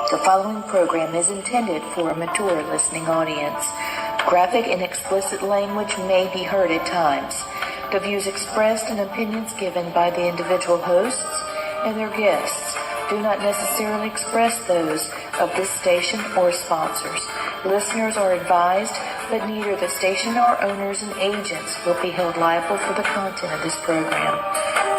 The following program is intended for a mature listening audience. Graphic and explicit language may be heard at times. The views expressed and opinions given by the individual hosts and their guests do not necessarily express those of this station or sponsors. Listeners are advised that neither the station nor owners and agents will be held liable for the content of this program.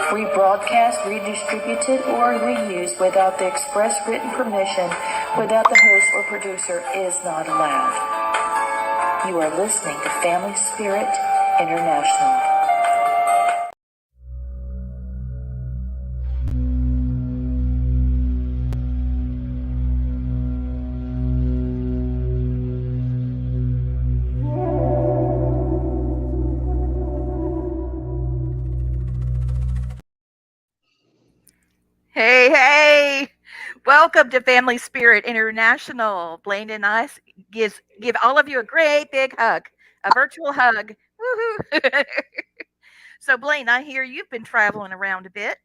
Rebroadcast, redistributed, or reused without the express written permission without the host or producer is not allowed. You are listening to Family Spirit International. Hey, welcome to Family Spirit International. Blaine and I give all of you a great big hug, a virtual hug. Woohoo! So, Blaine, I hear you've been traveling around a bit.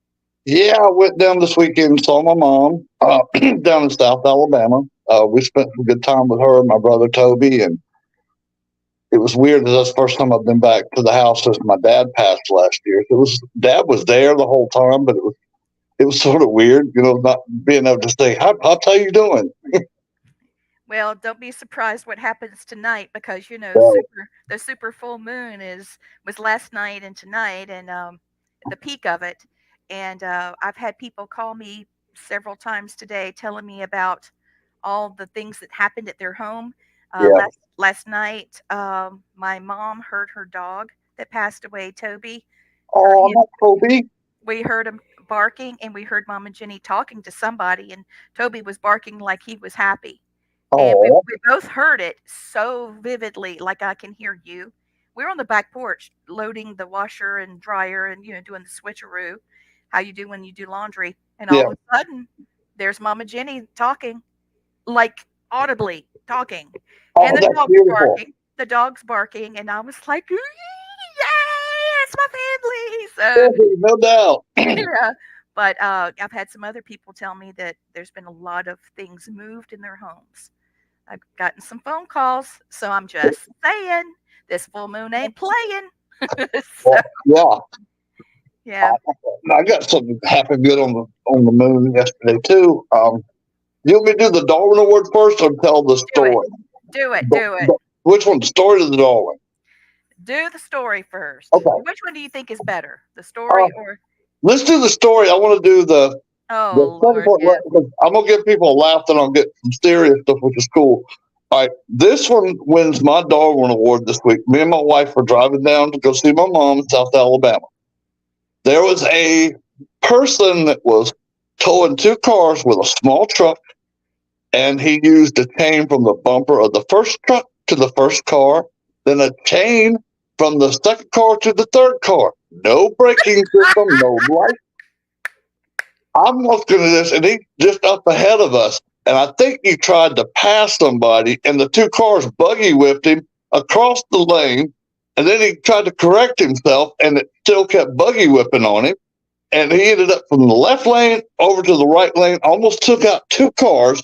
Yeah, I went down this weekend and saw my mom down in South Alabama. We spent some good time with her and my brother Toby, and it was weird. That's the first time I've been back to the house since my dad passed last year. Dad was there the whole time, but it was sort of weird, not being able to say, "How you doing?" Well, don't be surprised what happens tonight because the super full moon was last night and tonight, and the peak of it. And I've had people call me several times today telling me about all the things that happened at their home. Last night, my mom heard her dog that passed away, Toby. Oh, not Toby. We heard him barking, and we heard Mama Jenny talking to somebody, and Toby was barking like he was happy. And we both heard it so vividly, like I can hear you. We were on the back porch loading the washer and dryer and, doing the switcheroo, how you do when you do laundry. And all of a sudden, there's Mama Jenny talking, like audibly talking. And the dog's barking. And I was like, yay, it's my family. So, no doubt. Yeah. But I've had some other people tell me that there's been a lot of things moved in their homes. I've gotten some phone calls, so I'm just saying this full moon ain't playing. Yeah. I got something happened good on the moon yesterday too. You want me to do the Darwin Award first or tell the story? Do it. Which one? The story or the Darwin? Do the story first. Okay. Which one do you think is better, the story or? Let's do the story. I want to do the. Lord, yeah. I'm gonna give people a laugh, and I'll get some serious stuff, which is cool. All right, this one wins my Darwin Award this week. Me and my wife were driving down to go see my mom in South Alabama. There was a person that was towing two cars with a small truck, and he used a chain from the bumper of the first truck to the first car, then a chain from the second car to the third car. No braking system, no light. I'm looking at this, and he's just up ahead of us. And I think he tried to pass somebody, and the two cars buggy whipped him across the lane. And then he tried to correct himself, and it still kept buggy whipping on him. And he ended up from the left lane over to the right lane, almost took out two cars.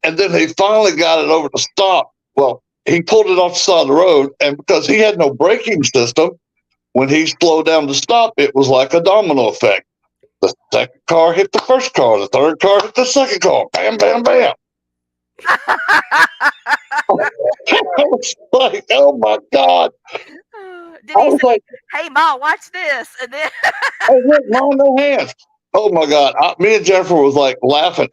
And then he finally got it over to stop. Well, he pulled it off the side of the road. And because he had no braking system, when he slowed down to stop, it was like a domino effect. The second car hit the first car. The third car hit the second car. Bam, bam, bam. I was like, oh, my God. Did he say, hey, Ma, watch this? And then Ma, no hands. Oh, my God. Me and Jennifer was like laughing.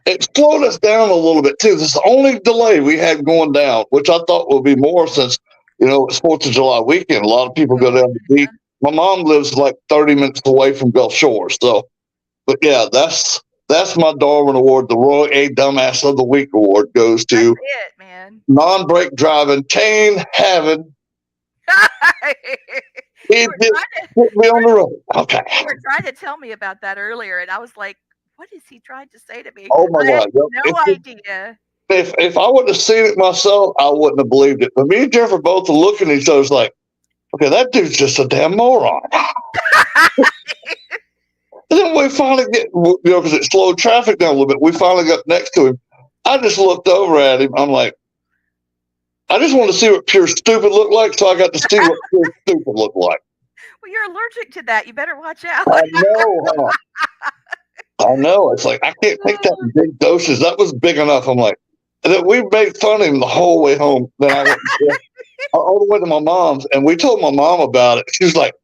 It slowed us down a little bit, too. This is the only delay we had going down, which I thought would be more since, it's 4th of July weekend. A lot of people go down to the beach. My mom lives like 30 minutes away from Gulf Shores. So, but yeah, that's my Darwin Award. The Roy A. Dumbass of the Week Award goes to that's it, man. Non-brake driving, chain having. He just put me on the road. Okay. You were trying to tell me about that earlier, and I was like, what is he trying to say to me? Oh, my God. No idea. If I wouldn't have seen it myself, I wouldn't have believed it. But me and Jennifer both are looking at each other like, okay, that dude's just a damn moron. And then we finally get, because it slowed traffic down a little bit, we finally got next to him. I just looked over at him. I'm like, I just want to see what pure stupid looked like, so I got to see what pure stupid looked like. Well, you're allergic to that. You better watch out. I know, huh? I know. It's like I can't take that in big doses. That was big enough. I'm like, and then we made fun of him the whole way home. Then I went all the way to my mom's, and we told my mom about it. She was like,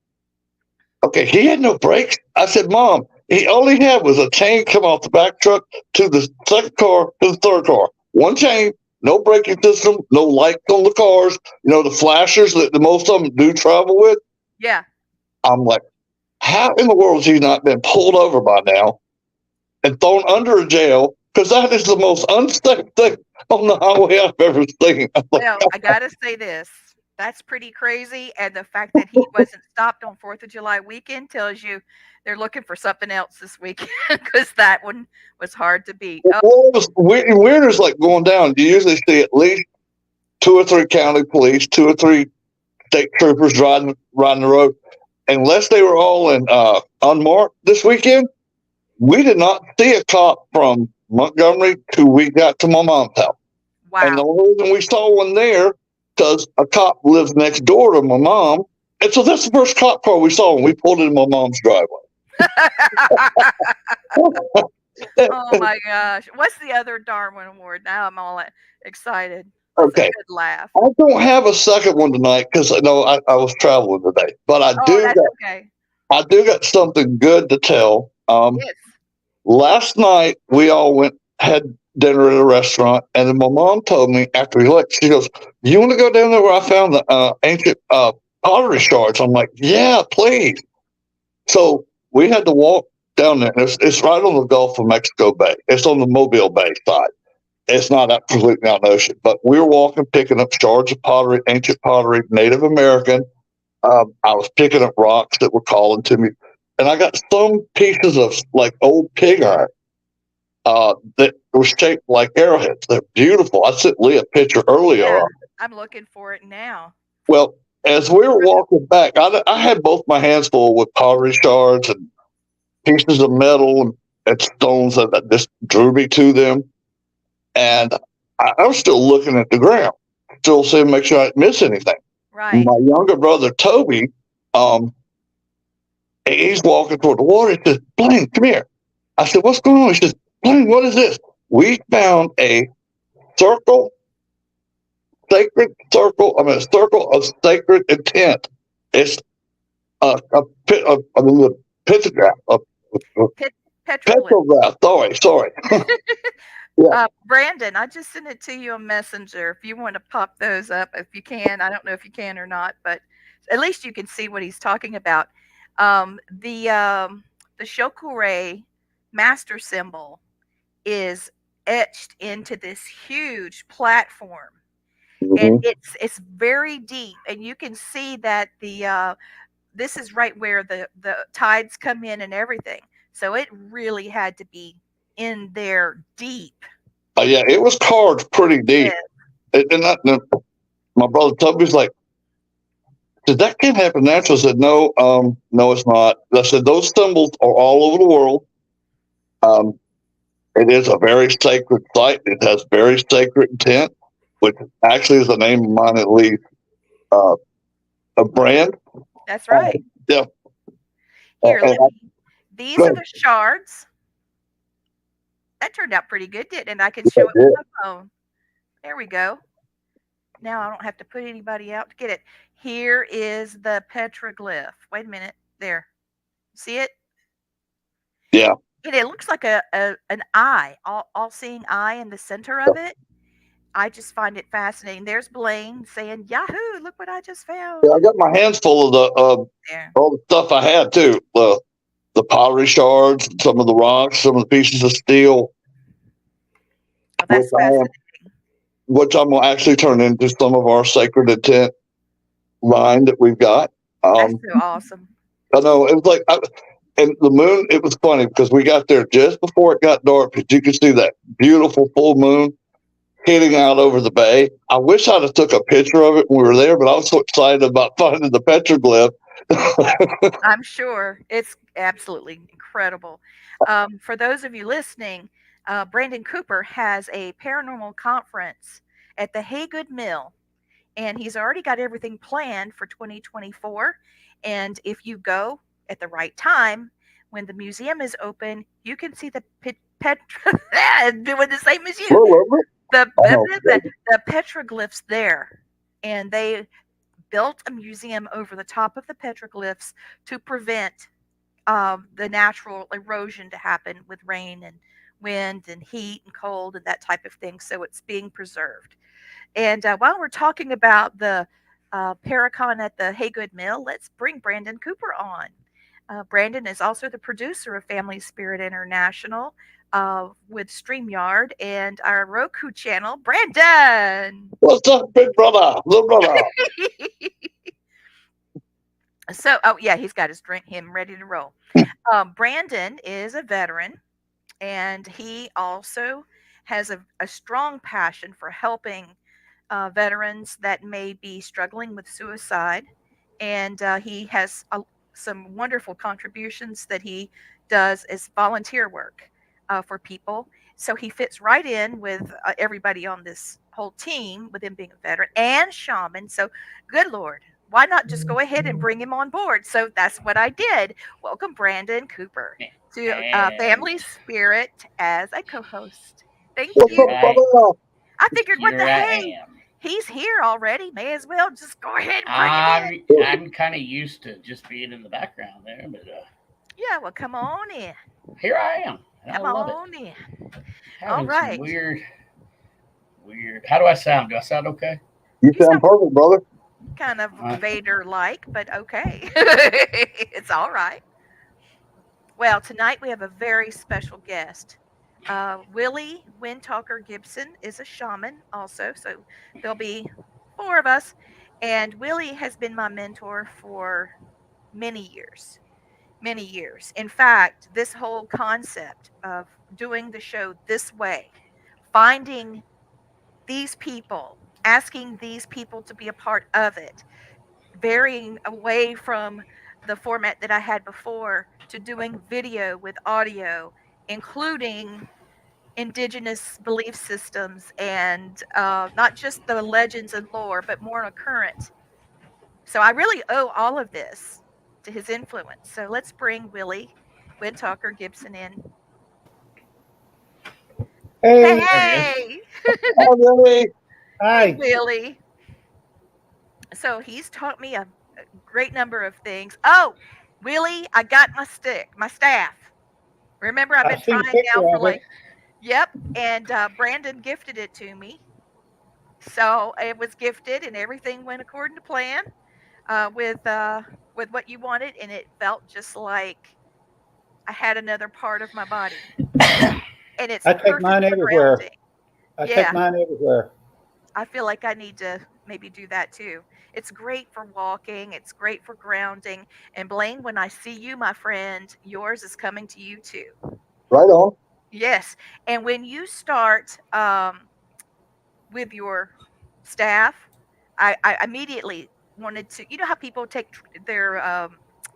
"Okay, he had no brakes." I said, "Mom, all he had was a chain come off the back truck to the second car to the third car. One chain, no braking system, no lights on the cars. You know the flashers that the most of them do travel with." Yeah. I'm like, how in the world has he not been pulled over by now and thrown under a jail? Because that is the most unsafe thing on the highway I've ever seen. I'm like, Well, I gotta say this. That's pretty crazy. And the fact that he wasn't stopped on 4th of July weekend tells you they're looking for something else this weekend because that one was hard to beat. Oh, well, Weirder's like going down. You usually see at least 2 or 3 county police, 2 or 3 state troopers riding the road. Unless they were all in unmarked this weekend, we did not see a cop from Montgomery till we got to my mom's house. wow. And the only reason we saw one there because a cop lives next door to my mom. And so that's the first cop car we saw when we pulled into my mom's driveway. Oh my gosh. What's the other Darwin Award? Now I'm all excited. That's Okay. a good laugh. I don't have a second one tonight because I know I was traveling today. But I do got something good to tell. Yes. Last night we all had dinner at a restaurant, and then my mom told me after we left, she goes, "You want to go down there where I found the ancient pottery shards?" I'm like, "Yeah, please." So we had to walk down there. It's right on the Gulf of Mexico Bay. It's on the Mobile Bay side. It's not absolutely out in the ocean, but we were walking, picking up shards of pottery, ancient pottery, Native American. I was picking up rocks that were calling to me, and I got some pieces of like old pig iron that were shaped like arrowheads. They're beautiful. I sent Lee a picture earlier. Yeah, I'm looking for it now. Well, as we were walking back, I had both my hands full with pottery shards and pieces of metal and stones that just drew me to them. And I was still looking at the ground, still saying, make sure I didn't miss anything. Right. My younger brother, Toby, he's walking toward the water. He says, "Blaine, come here." I said, "What's going on?" He says, "Blaine, what is this?" We found a circle a circle of sacred intent. It's a pictograph. Petrograph. Sorry. Yeah. Brandon, I just sent it to you on Messenger. If you want to pop those up, if you can. I don't know if you can or not, but at least you can see what he's talking about. The Shokure master symbol is etched into this huge platform, and it's very deep, and you can see that this is right where the tides come in and everything. So it really had to be in there deep. Yeah, it was carved pretty deep. Yeah. And my brother Toby's like, "Did that can't happen naturally?" I said, "No, no, it's not." I said, "Those symbols are all over the world. It is a very sacred site. It has very sacred intent, which actually is the name of mine at least. A brand." That's right. Yeah. Here, these are the shards. That turned out pretty good, didn't it? And I can show it with my phone. There we go. Now I don't have to put anybody out to get it. Here is the petroglyph. Wait a minute. There. See it? Yeah. And it looks like an eye, all-seeing eye in the center of it. I just find it fascinating. There's Blaine saying, "Yahoo, look what I just found." Yeah, I got my hands full of all the stuff I had too. The pottery shards, some of the rocks, some of the pieces of steel. Oh, that's fascinating. Which I'm going to actually turn into some of our sacred intent line that we've got. That's so awesome. I know. It was like, and the moon, it was funny because we got there just before it got dark, but you could see that beautiful full moon hitting out over the bay. I wish I'd have took a picture of it when we were there, but I was so excited about finding the petroglyph. I'm sure it's absolutely incredible. For those of you listening, Brandon Cooper has a paranormal conference at the Haygood Mill, and he's already got everything planned for 2024. And if you go at the right time, when the museum is open, you can see the doing the same as you. The, the petroglyphs there, and they built a museum over the top of the petroglyphs to prevent the natural erosion to happen with rain and wind and heat and cold and that type of thing. So it's being preserved. And while we're talking about the Paracon at the Haygood Mill, let's bring Brandon Cooper on. Brandon is also the producer of Family Spirit International with StreamYard and our Roku channel. Brandon! What's up, big brother? Little brother. So, oh, yeah, he's got his drink, him ready to roll. Brandon is a veteran, and he also has a strong passion for helping veterans that may be struggling with suicide. And he has some wonderful contributions that he does as volunteer work for people. So he fits right in with everybody on this whole team, with him being a veteran and shaman. So, good Lord, why not just go ahead and bring him on board? So that's what I did. Welcome, Brandon Cooper, to Family Spirit as a co host. Thank you. I figured, what the hey? He's here already. May as well just go ahead and bring it in. I'm kind of used to just being in the background there, but yeah, well, come on in. Here I am. Come on in. All right. Weird. How do I sound? Do I sound okay? You sound perfect, brother. Kind of Vader-like, but okay. It's all right. Well, tonight we have a very special guest. Willie Windwalker Gibson is a shaman also, so there'll be 4 of us. And Willie has been my mentor for many years. Many years. In fact, this whole concept of doing the show this way, finding these people, asking these people to be a part of it, varying away from the format that I had before to doing video with audio, including indigenous belief systems and not just the legends and lore, but more on a current. So I really owe all of this to his influence. So let's bring Willie Windwalker Gibson in. Hey! Hey! Hi, Willie. Hi, Willie. So he's taught me a great number of things. Oh, Willie, I got my staff. Remember, I've been trying now for like, yep. And Brandon gifted it to me. So it was gifted, and everything went according to plan with what you wanted, and it felt just like I had another part of my body. And it's I take mine everywhere. Take mine everywhere. I feel like I need to maybe do that too. It's great for walking. It's great for grounding. And Blaine, when I see you, my friend, yours is coming to you too. Right on. Yes. And when you start with your staff, I immediately wanted to, you know how people take their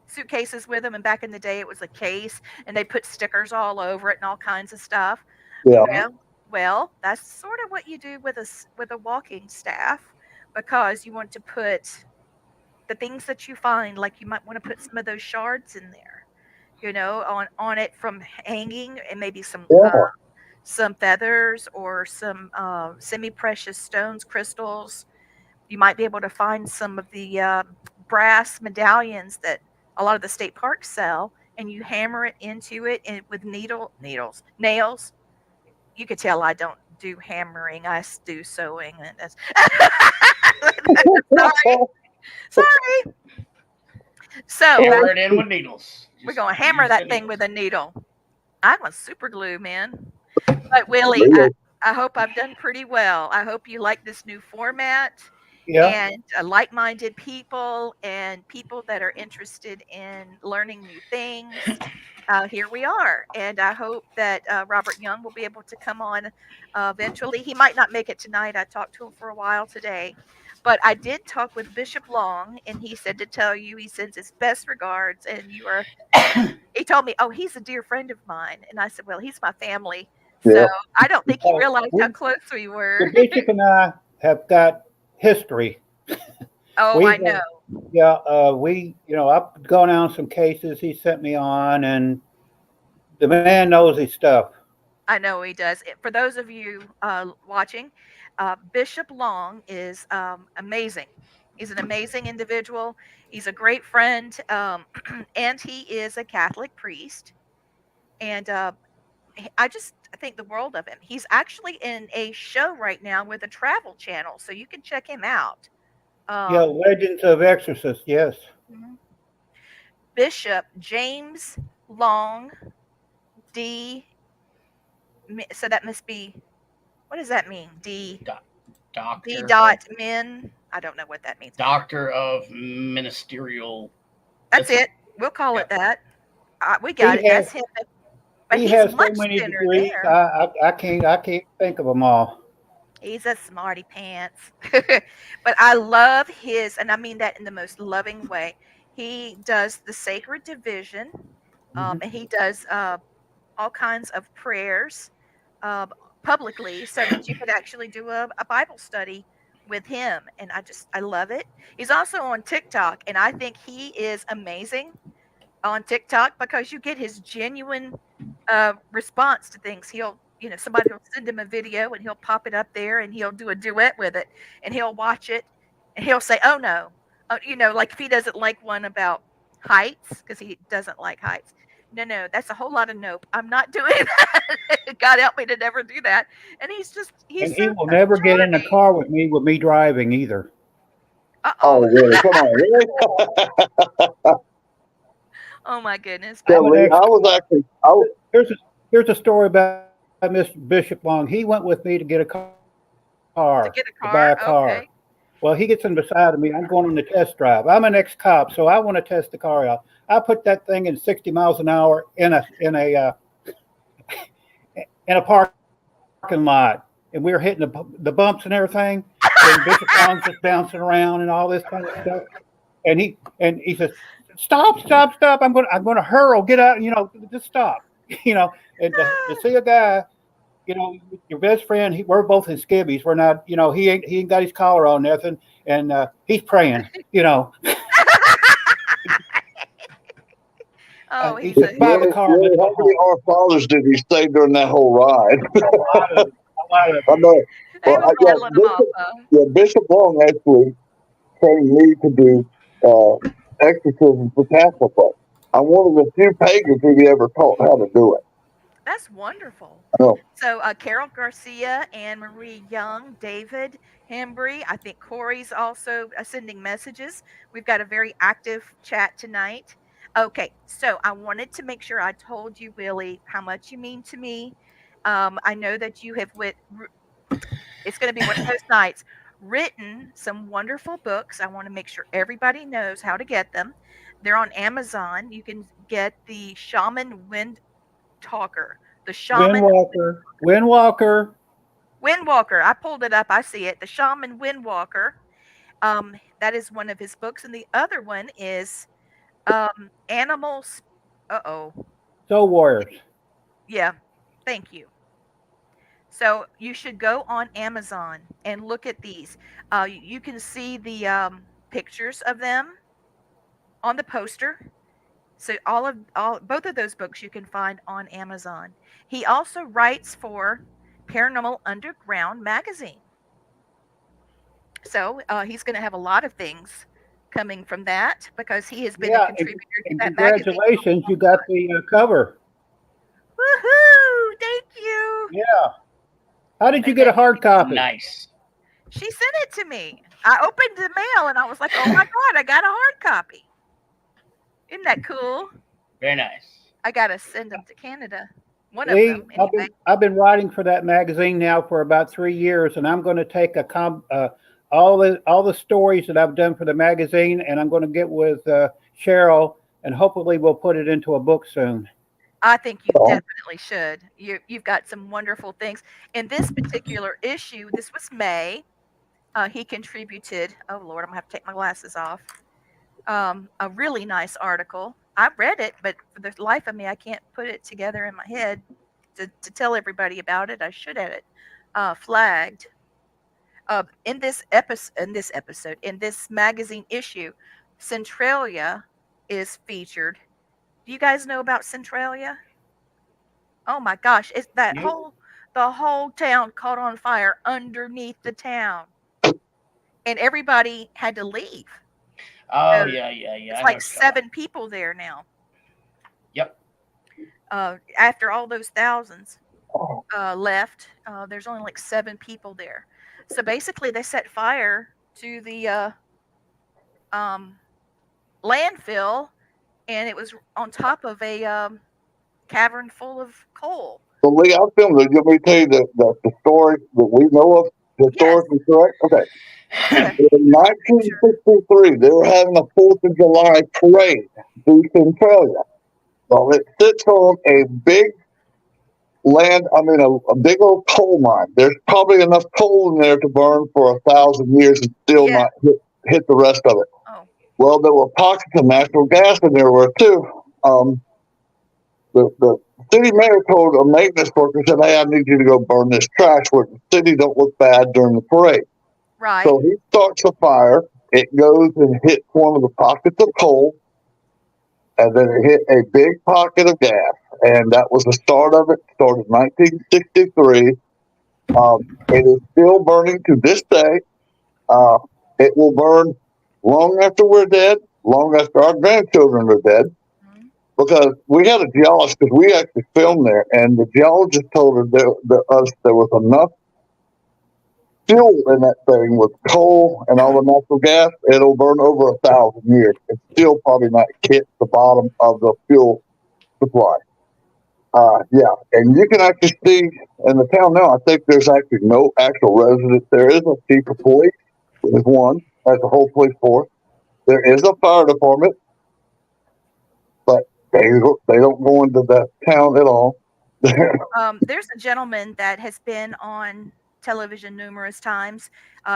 suitcases with them, and back in the day it was a case and they put stickers all over it and all kinds of stuff. Yeah. Well, that's sort of what you do with a walking staff, because you want to put the things that you find, like you might want to put some of those shards in there, you know, on it from hanging, and maybe some feathers or some semi-precious stones, crystals. You might be able to find some of the brass medallions that a lot of the state parks sell, and you hammer it into it and with nails. You could tell I don't do hammering. I do sewing. And that's sorry. So hammer it in with needles. We're going to hammer that thing with a needle. I'm a super glue, man. But Willie, I hope I've done pretty well. I hope you like this new format. Yeah. And like-minded people and people that are interested in learning new things. Here we are. And I hope that Robert Young will be able to come on eventually. He might not make it tonight. I talked to him for a while today. But I did talk with Bishop Long, and he said to tell you he sends his best regards. And he told me, oh, he's a dear friend of mine. And I said, well, he's my family. So, So Yeah. I don't think he realized how close we The were. bishop and I have got history. Oh, I We know. I've gone on some cases he sent me on, and the man knows his stuff. I know he does. For those of you watching, Bishop Long is amazing. He's an amazing individual. He's a great friend, and he is a Catholic priest. And I think the world of him. He's actually in a show right now with a Travel Channel, so you can check him out. Yeah, Legends of Exorcist, yes. Mhm. Bishop James Long D. So that must be, what does that mean? D. D. Dot Min. I don't know what that means. Doctor of Ministerial. That's it. We'll call it that. We got it. Has, That's him. But he he's has so much many thinner degrees. there. I can't think of them all. He's a smarty pants. But I love his, and I mean that in the most loving way. He does the sacred division, Mhm. and he does all kinds of prayers uh, publicly so that you could actually do a Bible study with him. And I love it. He's also on TikTok, and I think he is amazing on TikTok because you get his genuine response to things. Somebody will send him a video and he'll pop it up there and he'll do a duet with it and he'll watch it and he'll say, "Oh no," like if he doesn't like one about heights because he doesn't like heights. No, no, that's a whole lot of nope. I'm not doing that. God help me to never do that. And he's And he so will never get in a charming. car with me driving either. Oh, Uh-oh. really? Come on, really? Oh my goodness. So, But Lee, I was actually, Here's a story about Mr. Bishop Long. He went with me to get a to car, get a to buy car, a car. okay. Well, he gets in beside of me. I'm going on the test drive. I'm an ex-cop, so I want to test the car out. I put that thing in 60 miles an hour in a parking lot, and we were hitting the bumps and everything. And Bishop Long's just bouncing around and all this kind of stuff. And he says, "Stop, stop, stop! I'm going to hurl. Get out! Just stop." And to see a guy, your best friend, we're both in skivvies. We're not, he ain't got his collar on nothing, and he's praying. Oh, He he's said, "Buy the car, let's go how many home." Our Fathers did he say during that whole ride? A lot of, a lot of I know. he Well, was rattling them off. Bishop Long actually trained me to do exorcism for Catholic folk. I'm one of the few pagans who he ever taught how to do it. That's wonderful. Oh, So Carol Garcia, Anne Marie Young, David Hembry. I think Corey's also sending messages. We've got a very active chat tonight. Okay, so I wanted to make sure I told you, Willie, how much you mean to me. I know that you have it's going to be one of those nights, written some wonderful books. I want to make sure everybody knows how to get them. They're on Amazon. You can get the Shaman Talker, the Shaman Windwalker. Windwalker. I pulled it up. I see it. The Shaman Windwalker. That is one of his books, and the other one is Animals. Uh-oh. Soul Warriors. Yeah. Thank you. So you should go on Amazon and look at these. You can see the pictures of them on the poster. So all both of those books you can find on Amazon. He also writes for Paranormal Underground magazine. So he's going to have a lot of things coming from that because he has been a Yeah, contributor to and that magazine. congratulations, you got the cover. Woohoo! Thank you. Yeah. How did you And get a hard copy? Nice. she sent it to me. I opened the mail and I was like, "Oh my god, I got a hard copy." Isn't that cool? Very nice. I got to send them to Canada. One of Lee, them anyway. I've been writing for that magazine now for about 3 years, and I'm going to take all the stories that I've done for the magazine, and I'm going to get with Cheryl, and hopefully we'll put it into a book soon. I think you definitely should. You've got some wonderful things. In this particular issue, this was May. He contributed. Oh Lord, I'm gonna have to take my glasses off. A really nice article. I read it, but for the life of me, I can't put it together in my head. to tell everybody about it. I should have it flagged. In this episode, in this magazine issue, Centralia is featured. Do you guys know about Centralia? Oh my gosh, it's that Nope. the whole town caught on fire underneath the town, and everybody had to leave. Oh, Uh, yeah. it's I know like what you're talking about. 7 people there now. Yep. After all those thousands left, there's only like 7 people there. So basically, they set fire to the um, landfill, and it was on top of a cavern full of coal. So, Lee, I filmed it. You want me to tell you the story that we know of? Historically correct? Okay. Yeah. In 1963, they were having a 4th of July parade through Centralia. Well, it sits on a big a big old coal mine. There's probably enough coal in there to burn for 1,000 years and still Yeah. not hit the rest of it. Oh. Well, there were pockets of natural gas in there too. The city mayor told a maintenance worker, said, "Hey, I need you to go burn this trash where the city don't look bad during the parade." Right. So he starts a fire. It goes and hits one of the pockets of coal, and then it hit a big pocket of gas. And that was the start of it. Started in 1963. It is still burning to this day. It will burn long after we're dead, long after our grandchildren are dead. Mm-hmm. Because we had a geologist, because we actually filmed there, and the geologist told us there was enough fuel in that thing with coal and all the natural gas. It'll burn over 1,000 years and still probably not hit the bottom of the fuel supply. Yeah, and you can actually see in the town now, I think there's actually no actual residents. There is a chief of police. There's one. That's the whole police force. There is a fire department, but they don't go into that town at all. There's a gentleman that has been on television numerous times.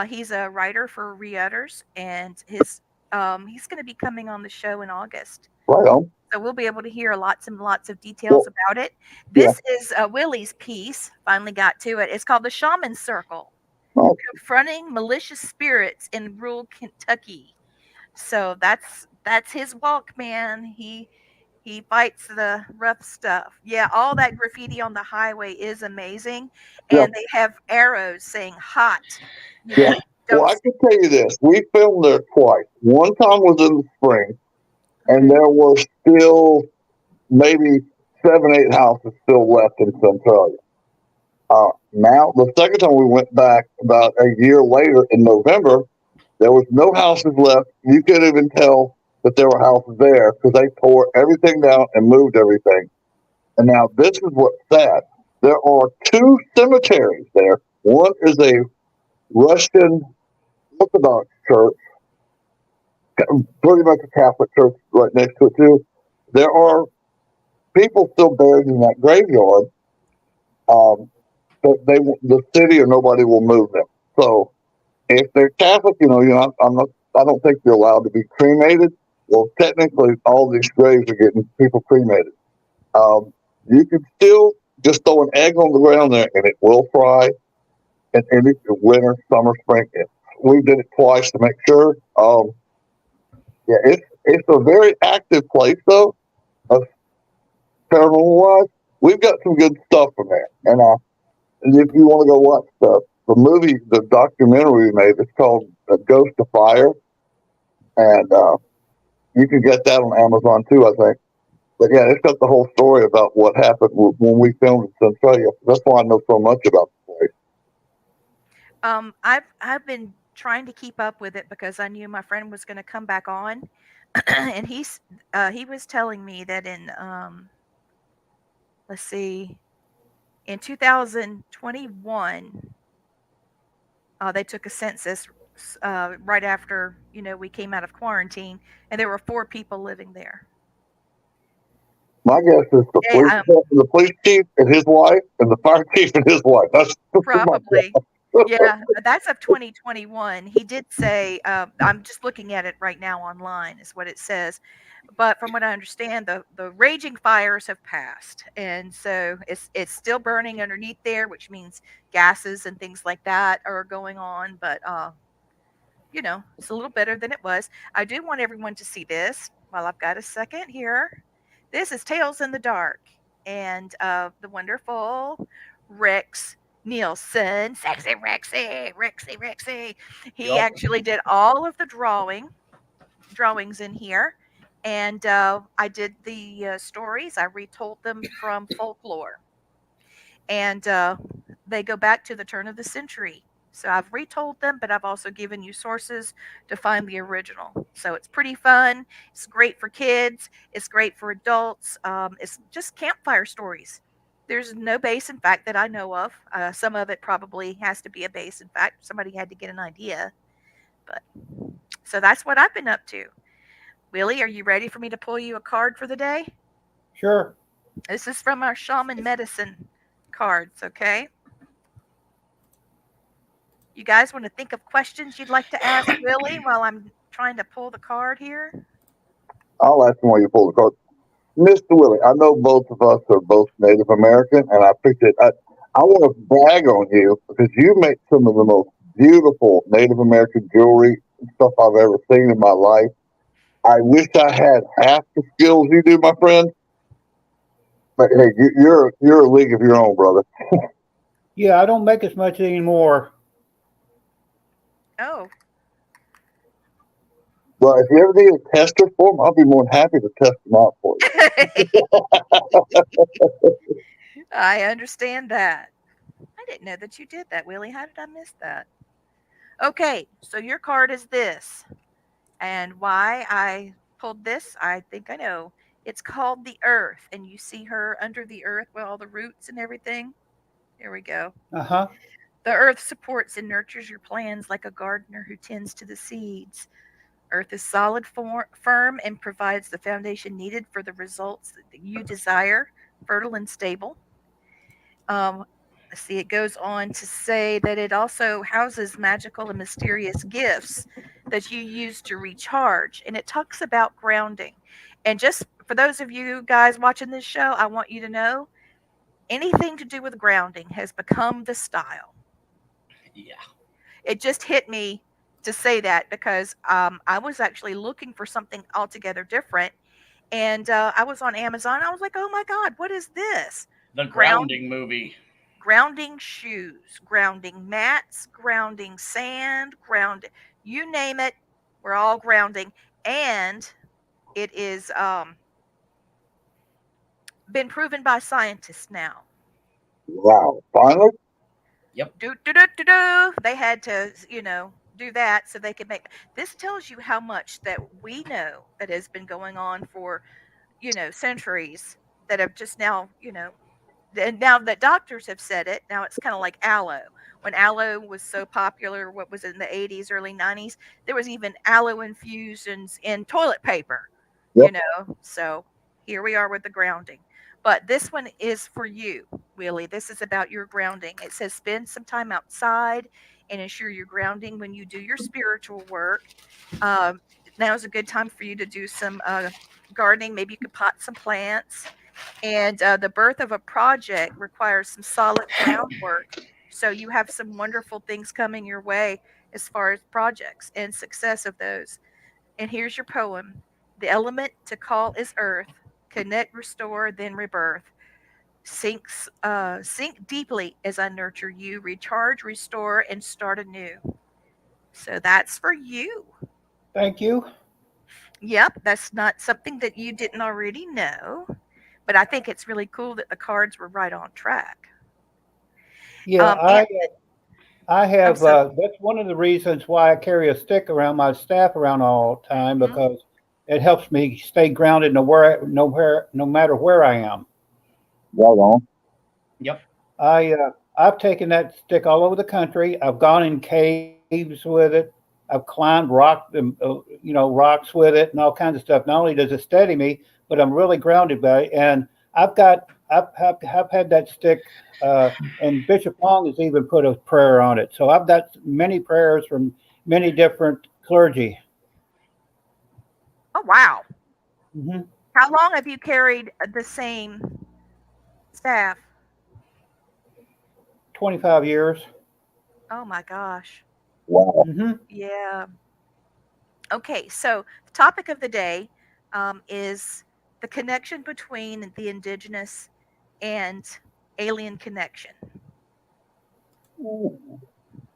He's a writer for Re-Utters, and he's going to be coming on the show in August. Right on. So we'll be able to hear lots and lots of details about it. This is Willie's piece. Finally got to it. It's called The Shaman Circle. Oh. Confronting malicious spirits in rural Kentucky. So that's his walk, man. He fights the rough stuff. Yeah, all that graffiti on the highway is amazing. And they have arrows saying hot. Yeah. Well, I can tell you this. We filmed there twice. One time was in the spring, and there were still maybe 7, 8 houses still left in Centralia. Now, the second time we went back about a year later in November, there was no houses left. You couldn't even tell that there were houses there because they tore everything down and moved everything. And now this is what's sad. There are 2 cemeteries there. One is a Russian Orthodox church, pretty much a Catholic church right next to it too. There are people still buried in that graveyard, but the city or nobody will move them. So if they're Catholic, I don't think you're allowed to be cremated. Well, technically, all these graves are getting people cremated. You can still just throw an egg on the ground there, and it will fry. And it's winter, summer, spring. We did it twice to make sure. It's a very active place, though, paranormal-wise. We've got some good stuff from there. And if you want to go watch the movie, the documentary we made, it's called Ghost of Fire. And you can get that on Amazon, too, I think. But, yeah, it's got the whole story about what happened when we filmed in Centralia. That's why I know so much about the place. I've been trying to keep up with it because I knew my friend was going to come back on. And he was telling me that in, in 2021, they took a census right after, we came out of quarantine, and there were 4 people living there. My guess is the police chief and his wife, and the fire chief and his wife. That's probably. Yeah, that's of 2021. He did say, I'm just looking at it right now online, is what it says. But from what I understand, the raging fires have passed, and so it's still burning underneath there, which means gases and things like that are going on. But it's a little better than it was. I do want everyone to see this while I've got a second here. This is Tales in the Dark, and the wonderful Rex Nielsen, sexy Rexy. He Yup. actually did all of the drawings in here, and I did the stories. I retold them from folklore, and they go back to the turn of the century. So I've retold them, but I've also given you sources to find the original. So it's pretty fun. It's great for kids. It's great for adults. It's just campfire stories. There's no base in fact that I know of. Some of it probably has to be a base in fact. Somebody had to get an idea. But so that's what I've been up to. Willie, are you ready for me to pull you a card for the day? Sure. This is from our shaman medicine cards, okay? You guys want to think of questions you'd like to ask Willie while I'm trying to pull the card here? I'll ask him while you pull the card. Mr. Willie, I know both of us are both Native American, and I appreciate I want to brag on you because you make some of the most beautiful Native American jewelry and stuff I've ever seen in my life. I wish I had half the skills you do, my friend. But hey, you're a league of your own, brother. Yeah, I don't make as much anymore. Oh. Well, if you ever need a tester for them, I'll be more than happy to test them out for you. I understand that. I didn't know that you did that, Willie. How did I miss that? Okay, so your card is this. And why I pulled this, I think I know. It's called the Earth, and you see her under the earth with all the roots and everything. There we go. Uh-huh. The Earth supports and nurtures your plans like a gardener who tends to the seeds. Earth is solid, firm, and provides the foundation needed for the results that you desire, fertile and stable. Let's see, it goes on to say that it also houses magical and mysterious gifts that you use to recharge. And it talks about grounding. And just for those of you guys watching this show, I want you to know anything to do with grounding has become the style. Yeah. It just hit me to say that because I was actually looking for something altogether different. And I was on Amazon. I was like, oh my God, what is this? The grounding movie. Grounding shoes, grounding mats, grounding sand, you name it, we're all grounding. And it is been proven by scientists now. Wow, finally? Yep. They had to, do that so they could make. This tells you how much that we know that has been going on for, centuries that have just now, and now that doctors have said it, now it's kind of like aloe. When aloe was so popular, what was it, in the 80s, early 90s, there was even aloe infusions in toilet paper, Yep. So here we are with the grounding. But this one is for you, Willie. This is about your grounding. It says spend some time outside and ensure you're grounding when you do your spiritual work. Now is a good time for you to do some gardening. Maybe you could pot some plants. And the birth of a project requires some solid groundwork. So you have some wonderful things coming your way as far as projects and success of those. And here's your poem. The element to call is earth. Connect, restore, then rebirth. Sink deeply as I nurture you. Recharge, restore, and start anew. So that's for you. Thank you. Yep, that's not something that you didn't already know. But I think it's really cool that the cards were right on track. Yeah, I have. so- That's one of the reasons why I carry a stick around my staff around all the time because it helps me stay grounded no matter where I am. Right on. Yep. I've taken that stick all over the country. I've gone in caves with it. I've climbed rocks with it and all kinds of stuff. Not only does it steady me, but I'm really grounded by it. And I've got I've had that stick, and Bishop Long has even put a prayer on it. So I've got many prayers from many different clergy. Oh, wow. Mm-hmm. How long have you carried the same staff? 25 years. Oh my gosh. Wow. Mm-hmm. Yeah. Okay, so the topic of the day is the connection between the indigenous and alien connection.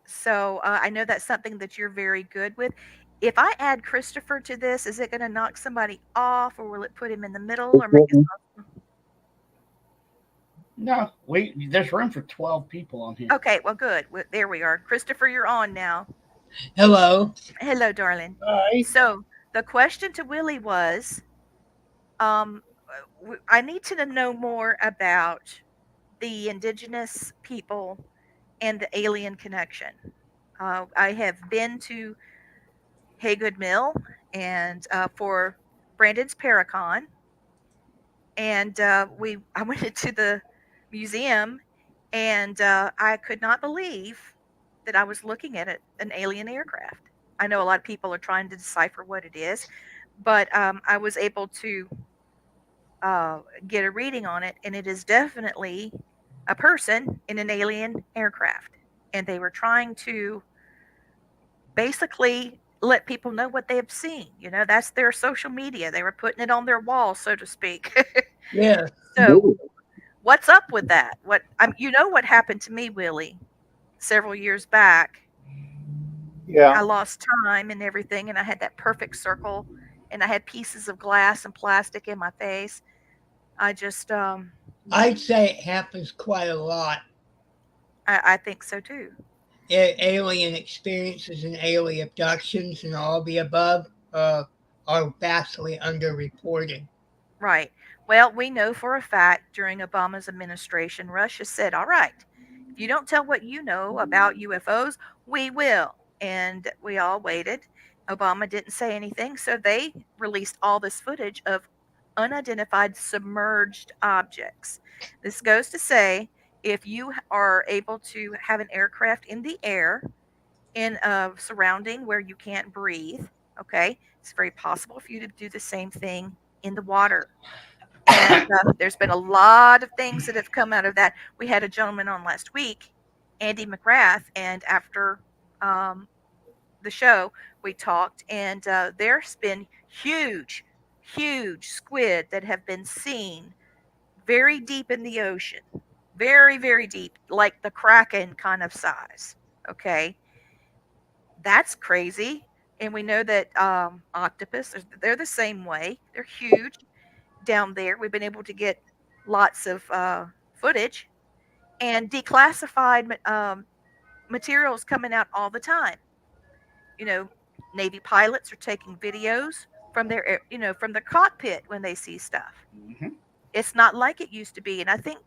So I know that's something that you're very good with. If I add Christopher to this, is it going to knock somebody off, or will it put him in the middle, or make us? No, there's room for 12 people on here. Okay, well, good. There we are. Christopher, you're on now. Hello. Hello, darling. Hi. So the question to Willie was, I need to know more about the indigenous people and the alien connection. I have been to Haygood Mill and for Brandon's Paracon, and I went into the museum, and I could not believe that I was looking at an alien aircraft. I know a lot of people are trying to decipher what it is, but I was able to get a reading on it, and it is definitely a person in an alien aircraft. And they were trying to basically let people know what they have seen. You know, that's their social media. They were putting it on their wall, so to speak. Yeah. So, what's up with that? You know what happened to me, Willie, several years back. Yeah. I lost time and everything, and I had that perfect circle, and I had pieces of glass and plastic in my face. I just, I'd say it happens quite a lot. I think so too. Alien experiences and alien abductions and all the above are vastly underreported. Right. Well, we know for a fact during Obama's administration, Russia said, all right, if you don't tell what you know about UFOs, we will. And we all waited. Obama didn't say anything, so they released all this footage of unidentified submerged objects. This goes to say if you are able to have an aircraft in the air in a surrounding where you can't breathe, okay, it's very possible for you to do the same thing in the water. And there's been a lot of things that have come out of that. We had a gentleman on last week, Andy McGrath, and after the show, we talked, and there's been huge squid that have been seen very deep in the ocean, very deep, like the Kraken kind of size. Okay, that's crazy. And we know that octopus, they're the same way. They're huge down there. We've been able to get lots of footage and declassified materials coming out all the time. You know, Navy pilots are taking videos from from their cockpit when they see stuff. Mm-hmm. It's not like it used to be, and I think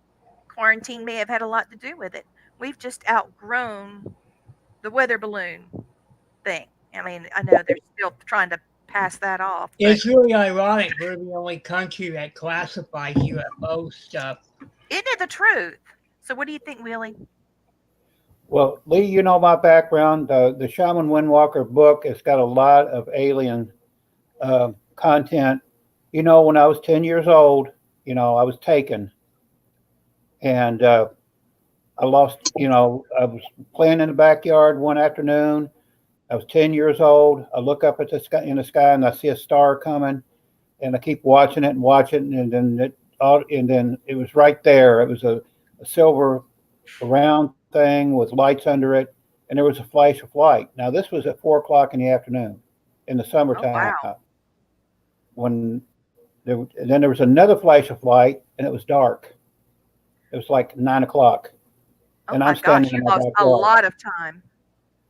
quarantine may have had a lot to do with it. We've just outgrown the weather balloon thing. I mean, I know they're still trying to pass that off. It's really ironic we're the only country that classifies UFO stuff. Isn't it the truth? So what do you think, Willie? Well, Lee, you know my background. The Shaman Windwalker book has got a lot of alien content. You know, when I was 10 years old, I was taken. And I lost, I was playing in the backyard one afternoon. I was 10 years old. I look up at the sky and I see a star coming, and I keep watching it and watching it, and then it was right there. It was a silver round thing with lights under it, and there was a flash of light. Now this was at 4:00 in the afternoon in the summertime. Oh, wow. And then there was another flash of light, and it was dark. It was like 9:00. Oh and my I'm standing gosh, you in my lost a backyard. lot of time.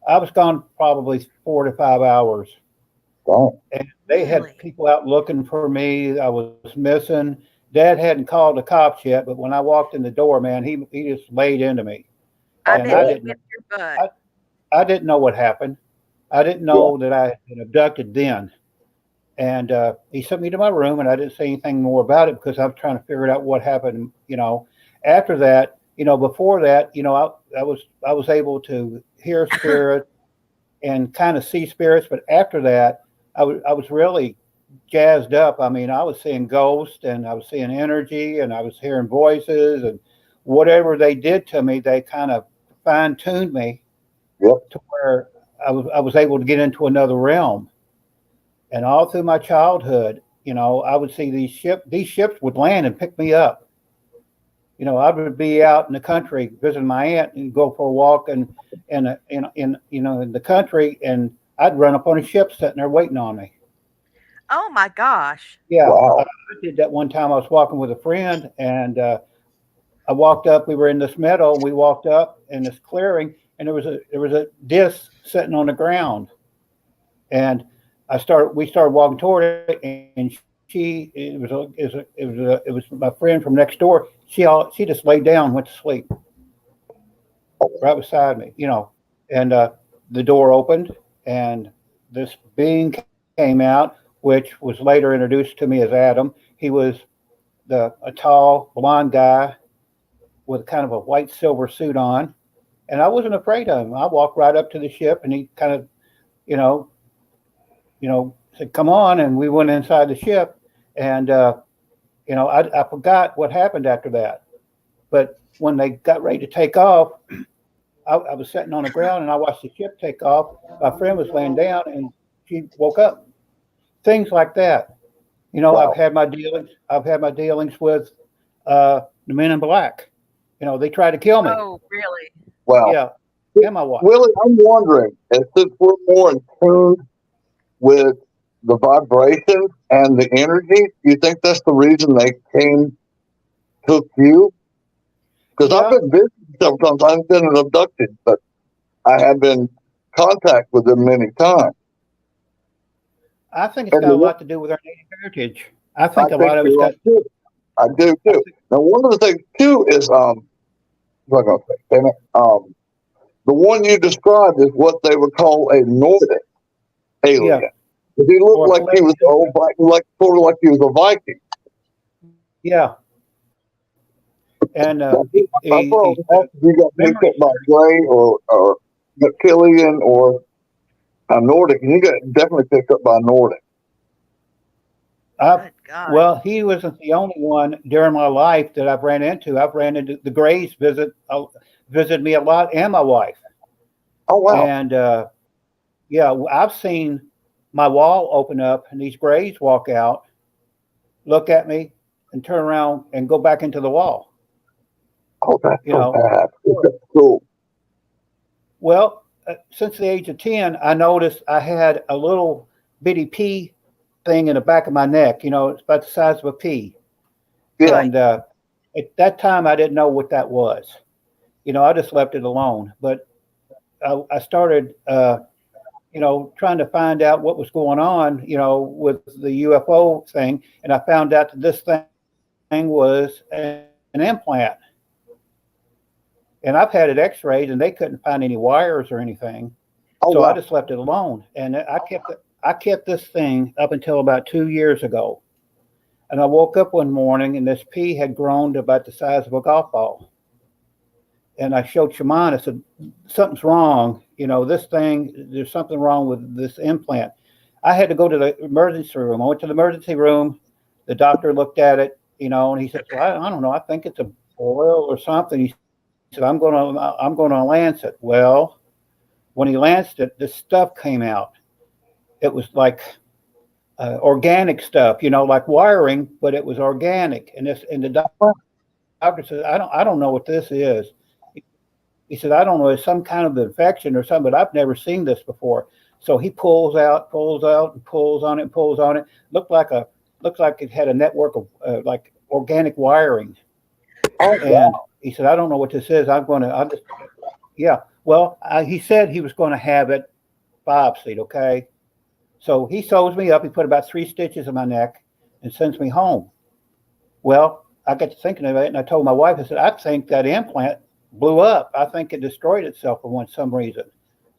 I was gone probably 4 to 5 hours. Wow. And they Really? had people out looking for me. I was missing. Dad hadn't called the cops yet, but when I walked in the door, man, he just laid into me. I And bet he whipped your butt. I didn't know what happened. I didn't know that I had been abducted then. And he sent me to my room, and I didn't say anything more about it because I was trying to figure out what happened. After that, before that, I was able to hear spirits and kind of see spirits, but after that, I was really jazzed up. I mean, I was seeing ghosts, and I was seeing energy, and I was hearing voices, and whatever they did to me, they kind of fine tuned me to where I was able to get into another realm. And all through my childhood, I would see these ships would land and pick me up. I would be out in the country visiting my aunt and go for a walk in the country, and I'd run up on a ship sitting there waiting on me. Oh my gosh. Yeah, wow. I did that one time. I was walking with a friend, and I walked up. We were in this meadow, and we walked up in this clearing, and there was a disc sitting on the ground, and we started walking toward it, and it was my friend from next door. She just laid down and went to sleep right beside me, and the door opened, and this being came out, which was later introduced to me as Adam. He was a tall blonde guy with kind of a white silver suit on, and I wasn't afraid of him. I walked right up to the ship, and he kind of said, "Come on," and we went inside the ship, and I forgot what happened after that. But when they got ready to take off, I was sitting on the ground, and I watched the ship take off. My friend was laying down, and she woke up. Things like that. Wow. I've had my dealings with the Men in Black. They tried to kill me. Oh, really? Wow. Yeah, my wife. Willie, I'm wondering, and since we're more in tune with the vibration and the energy, do you think that's the reason they took you? Because I've been visiting sometimes. I've been abducted, but I have been in contact with them many times. I think it's got a lot to do with our native heritage. I think a lot of it's got. I do too. Now, one of the things too is what am I saying? The one you described is what they would call a Nordic alien. Yeah. He looked like he was sort of like he was a Viking. Yeah. And you got picked up by Gray or Killian or a Nordic, and you got definitely picked up by Nordic. Well, he wasn't the only one during my life that I've ran into. I've ran into the Grays visited me a lot, and my wife. Oh wow! And I've seen my wall open up, and these Grays walk out, look at me, and turn around and go back into the wall. Oh, that's that's cool. Well, since the age of 10, I noticed I had a little bitty pea thing in the back of my neck. It's about the size of a pea. Yeah. And at that time, I didn't know what that was. I just left it alone. But I started, trying to find out what was going on, with the UFO thing. And I found out that this thing was an implant. And I've had it x-rayed, and they couldn't find any wires or anything. So wow. I just left it alone. And I kept this thing up until about 2 years ago. And I woke up one morning, and this pea had grown to about the size of a golf ball. And I showed Shaman. I said, something's wrong. This thing, there's something wrong with this implant. I had to go to the emergency room. I went to the emergency room. The doctor looked at it, and he said, well, I don't know. I think it's a boil or something. He said, I'm going to lance it. Well, when he lanced it, this stuff came out. It was like organic stuff, like wiring, but it was organic. And the doctor said, I don't know what this is. He said, I don't know, it's some kind of infection or something, but I've never seen this before. So he pulls out, and pulls on it. Looks like it had a network of like organic wiring. Oh, and wow. He said, I don't know what this is. Well, he said he was going to have it biopsied, okay? So he sews me up. He put about 3 stitches in my neck and sends me home. Well, I got to thinking of it, and I told my wife, I said, I think that implant blew up. I think it destroyed itself for some reason.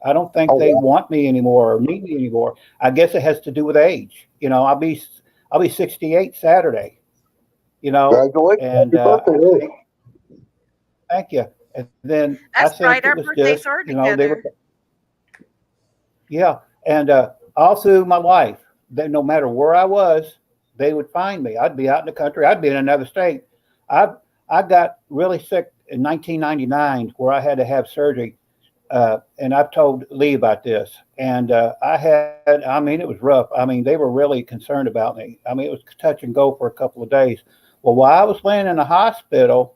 I don't think they want me anymore or need me anymore. I guess it has to do with age. You know, I'll be 68 Saturday. You know, and thank you. And then That's I think right. it Our was birthdays just, are you know, they were, together. yeah. And all through my life, that no matter where I was, they would find me. I'd be out in the country. I'd be in another state. I got really sick in 1999 where I had to have surgery. And I've told Lee about this. And I mean, it was rough. I mean, they were really concerned about me. I mean, it was touch and go for a couple of days. Well, while I was laying in the hospital,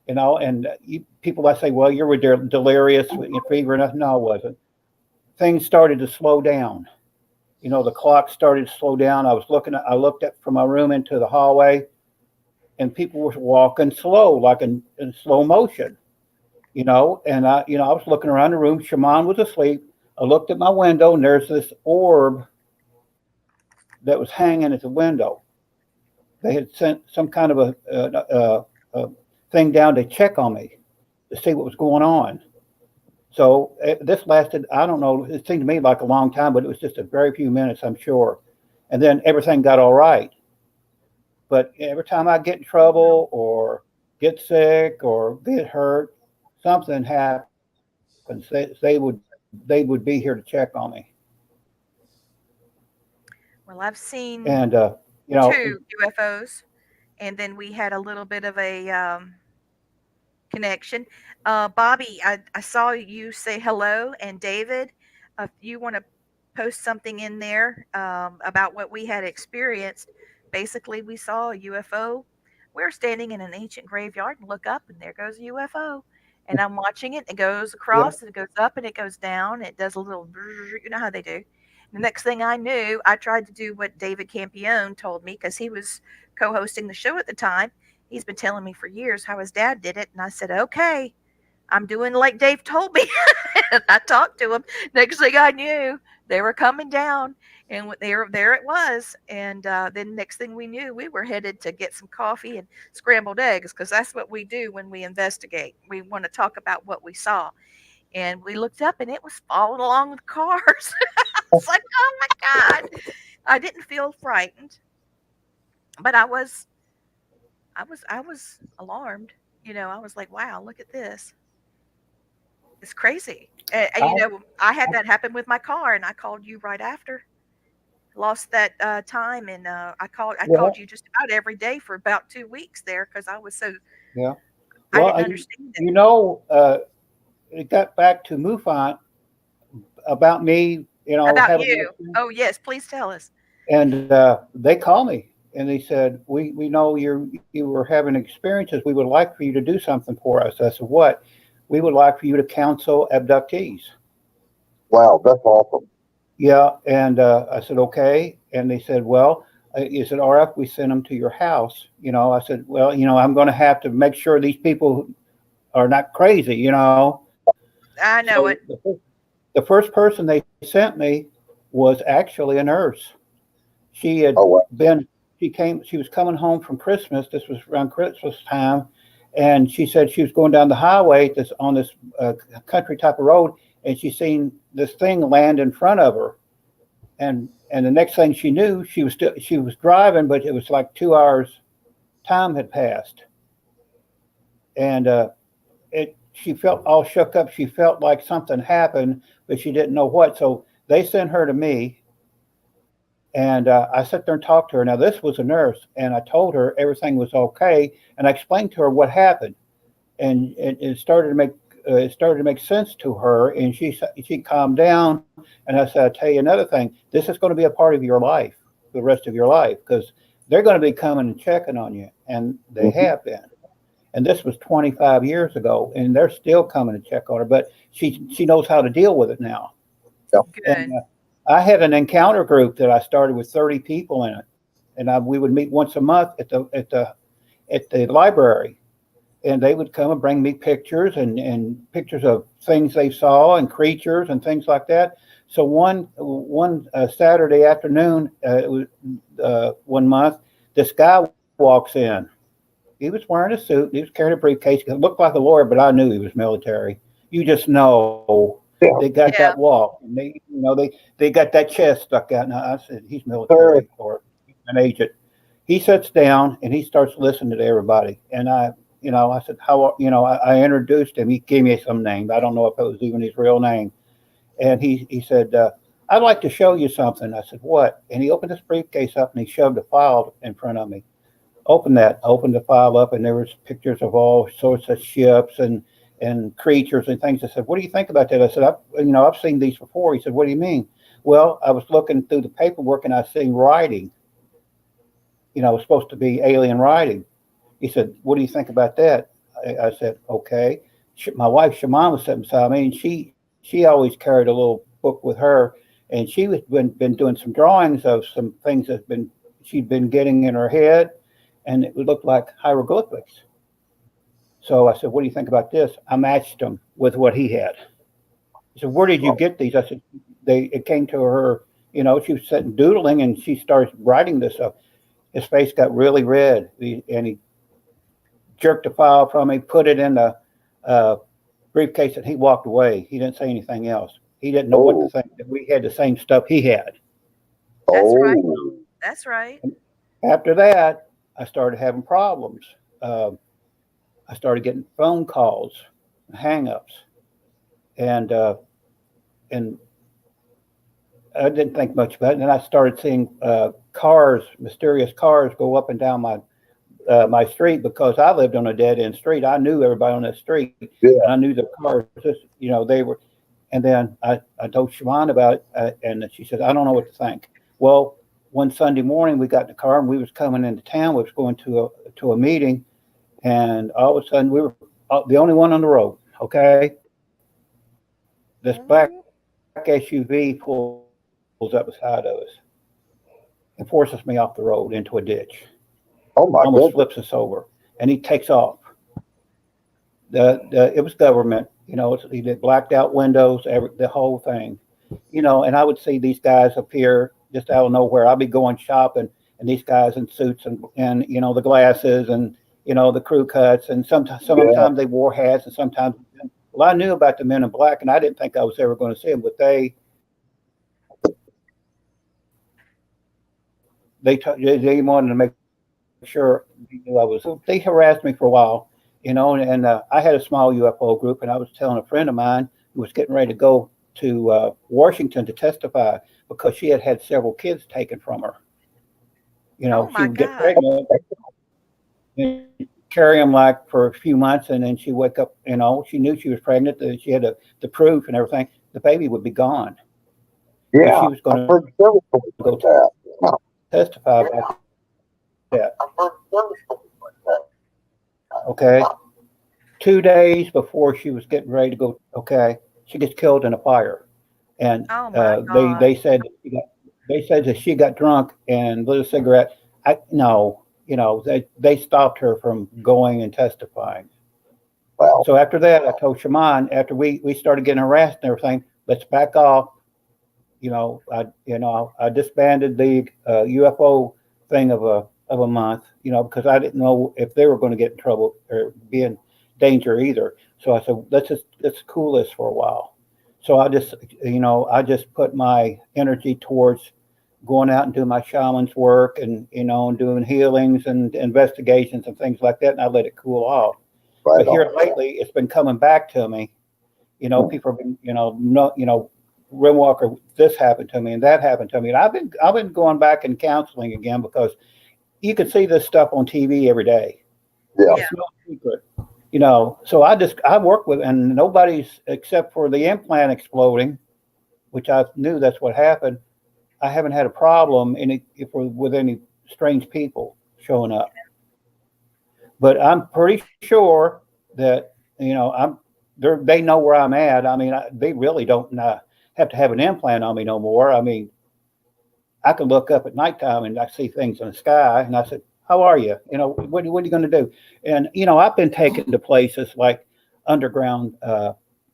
you know, and people might say, well, you were delirious, fever, and nothing. No, I wasn't. Things started to slow down. You know, the clock started to slow down. I looked up from my room into the hallway, and people were walking slow, like in slow motion. You know, and I was looking around the room. Shaman was asleep. I looked at my window, and there's this orb that was hanging at the window. They had sent some kind of a thing down to check on me to see what was going on. So this lasted, I don't know, it seemed to me like a long time, but it was just a very few minutes, I'm sure. And then everything got all right. But every time I get in trouble or get sick or get hurt, something happens. They would be here to check on me. Well, I've seen And you know, 2 UFOs, and then we had a little bit of a connection. Bobby, I saw you say hello, and David, if you want to post something in there about what we had experienced, basically we saw a UFO. We're standing in an ancient graveyard and look up, and there goes a UFO. And I'm watching it. It goes yeah, across, and it goes up, and it goes down. It does a little, you know how they do. The next thing I knew, I tried to do what David Campione told me because he was co-hosting the show at the time. He's been telling me for years how his dad did it, and I said, "Okay, I'm doing like Dave told me." And I talked to him. Next thing I knew, they were coming down, and there it was. And then next thing we knew, we were headed to get some coffee and scrambled eggs because that's what we do when we investigate. We want to talk about what we saw. And we looked up, and it was following along with cars. I was like, "Oh my god!" I didn't feel frightened, but I was alarmed. You know, I was like, "Wow, look at this! It's crazy." And you know, I had that happen with my car, and I called you right after. Lost that time, and I yeah, called you just about every day for about 2 weeks there because I was so yeah. I Well, didn't understand it you know, it got back to MUFON about me, you know, about having you. Oh yes, please tell us. and they called me and they said, we know you were having experiences. We would like for you to do something for us. I said, what? We would like for you to counsel abductees. Wow, that's awesome. Yeah, and I said, okay. And they said, well, is it all right if we send them to your house? You know, I said, well, you know, I'm going to have to make sure these people are not crazy, you know. I know So it. the first person they sent me was actually a nurse. She had she was coming home from Christmas. This was around Christmas time. And she said she was going down the highway on this country type of road, and she seen this thing land in front of her. And the next thing she knew, she was driving, but it was like 2 hours time had passed. And she felt all shook up. She felt like something happened, but she didn't know what. So they sent her to me, and I sat there and talked to her. Now this was a nurse, and I told her everything was okay, and I explained to her what happened, and it started to make sense to her, and she calmed down. And I said, "I'll tell you another thing. This is going to be a part of your life, the rest of your life, because they're going to be coming and checking on you, and they have been." And this was 25 years ago, and they're still coming to check on her. But she knows how to deal with it now. Good. And I had an encounter group that I started with 30 people in it, and we would meet once a month at the library, and they would come and bring me pictures and pictures of things they saw and creatures and things like that. So one Saturday afternoon, it was 1 month, this guy walks in. He was wearing a suit. He was carrying a briefcase. He looked like a lawyer, but I knew he was military. You just know They got that walk, and they got that chest stuck out. Now I said, he's military or an agent. He sits down and he starts listening to everybody. And I said, I introduced him. He gave me some name. I don't know if it was even his real name. And he said, I'd like to show you something. I said, what? And he opened his briefcase up and he shoved a file in front of me. Opened the file up, and there was pictures of all sorts of ships and creatures and things. I said, what do you think about that? I said, I've seen these before. He said, what do you mean? Well, I was looking through the paperwork and I seen writing. It was supposed to be alien writing. He said, what do you think about that? I said, okay. My wife, Shaman, was sitting beside me, and she always carried a little book with her, and she was been doing some drawings of some things she'd been getting in her head, and it looked like hieroglyphics. So I said, what do you think about this? I matched them with what he had. He said, where did you get these? I said, it came to her, she was sitting doodling, and she started writing this up. His face got really red, and he jerked the file from me, put it in the briefcase, and he walked away. He didn't say anything else. He didn't know what to think, that we had the same stuff he had. That's right. That's right. After that, I started having problems. I started getting phone calls, hang-ups, and I didn't think much about it. And then I started seeing mysterious cars go up and down my street, because I lived on a dead-end street. I knew everybody on that street, and I knew the cars. They were. And then I told Shaman about it, and she said, I don't know what to think. Well, one Sunday morning, we got in the car, and we was coming into town. We was going to a meeting, and all of a sudden, we were the only one on the road, okay? This black SUV pulls up beside of us and forces me off the road into a ditch. Oh my Almost goodness. flips us over, and he takes off. It was government, he did blacked out windows, the whole thing, and I would see these guys appear just out of nowhere. I'd be going shopping, and these guys in suits and the glasses and the crew cuts, and sometimes they wore hats, and sometimes. Well, I knew about the men in black, and I didn't think I was ever going to see them, but they wanted to make sure I was. They harassed me for a while, and I had a small UFO group, and I was telling a friend of mine who was getting ready to go to Washington to testify, because she had several kids taken from her. She would get pregnant and carry them like for a few months, and then she wake up. She knew she was pregnant. That she had the proof and everything. The baby would be gone. Yeah, she was going to go testify about that. Okay. 2 days before she was getting ready to go, she gets killed in a fire, and they said that she got drunk and lit a cigarette. They stopped her from going and testifying. Wow. So after that, I told Shaman, after we started getting harassed and everything, let's back off. I disbanded the UFO thing of a month, because I didn't know if they were going to get in trouble or be in danger either. So I said, let's cool this for a while. So I just put my energy towards going out and doing my shaman's work, and doing healings and investigations and things like that, and I let it cool off. Right. But here lately, it's been coming back to me. People have been, Windwalker, this happened to me and that happened to me, and I've been going back and counseling again, because you can see this stuff on TV every day. Yeah. It's no secret. So I work with, and nobody's, except for the implant exploding, which I knew that's what happened. I haven't had a problem with any strange people showing up. But I'm pretty sure that, they know where I'm at. I mean, they really don't have to have an implant on me no more. I mean, I can look up at nighttime and I see things in the sky, and I said, how are you? What are you going to do? And, I've been taken to places like underground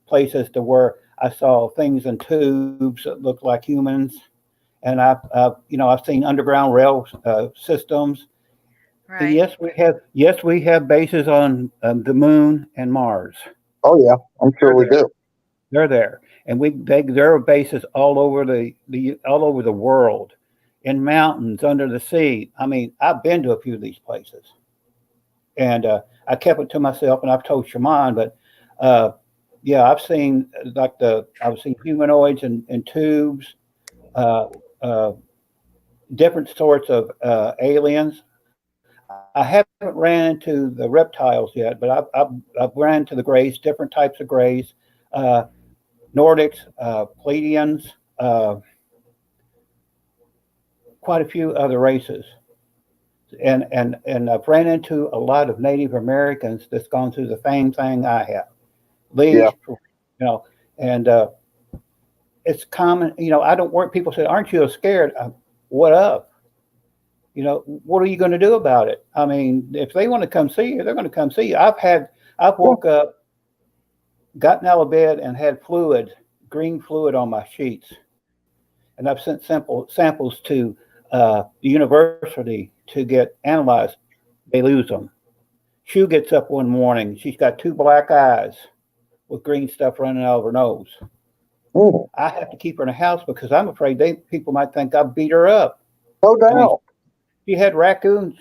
places to where I saw things in tubes that looked like humans. And I've seen underground rail systems. Right. And yes, we have bases on the moon and Mars. Oh yeah, I'm sure we do. They're there, and there are bases all over all over the world, in mountains, under the sea. I mean, I've been to a few of these places, and I kept it to myself, and I've told Shaman, but yeah, I've seen humanoids in tubes, uh, uh, different sorts of aliens. I haven't ran into the reptiles yet, but I've ran into the grays, different types of grays, Nordics, Pleiadians, quite a few other races. And I've ran into a lot of Native Americans that's gone through the same thing I have. Yeah. And it's common. I don't work. People say, "Aren't you scared?" What up? What are you going to do about it? I mean, if they want to come see you, they're going to come see you. I've woke up, gotten out of bed, and had green fluid on my sheets, and I've sent samples to the university to get analyzed. They lose them. Sue gets up one morning. She's got 2 black eyes with green stuff running out of her nose. Ooh. I have to keep her in the house because I'm afraid people might think I beat her up. No doubt. I mean, she had raccoon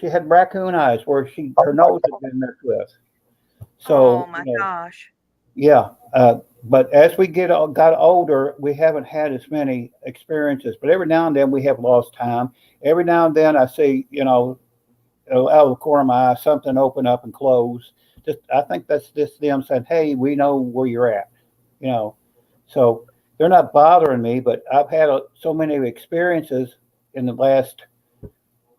eyes where her nose had been messed with. So, oh my gosh. Yeah. But as we got older, we haven't had as many experiences. But every now and then we have lost time. Every now and then I see, out of the corner of my eye, something open up and close. I think that's just them saying, "Hey, we know where you're at." So they're not bothering me, but I've had so many experiences in the last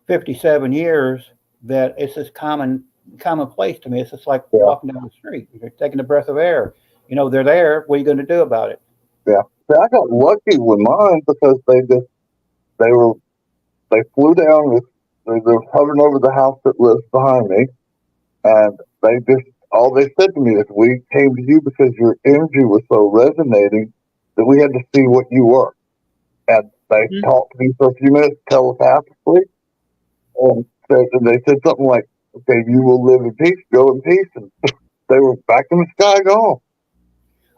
57 years that it's just commonplace to me. It's just like walking down the street. You're taking a breath of air. They're there. What are you going to do about it? Yeah. See, I got lucky with mine because they flew down. They were hovering over the house that lives behind me, and all they said to me is, "We came to you because your energy was so resonating that we had to see what you were." And they talked to me for a few minutes telepathically, and they said something like, "Okay, you will live in peace. Go in peace." And they were back in the sky, gone.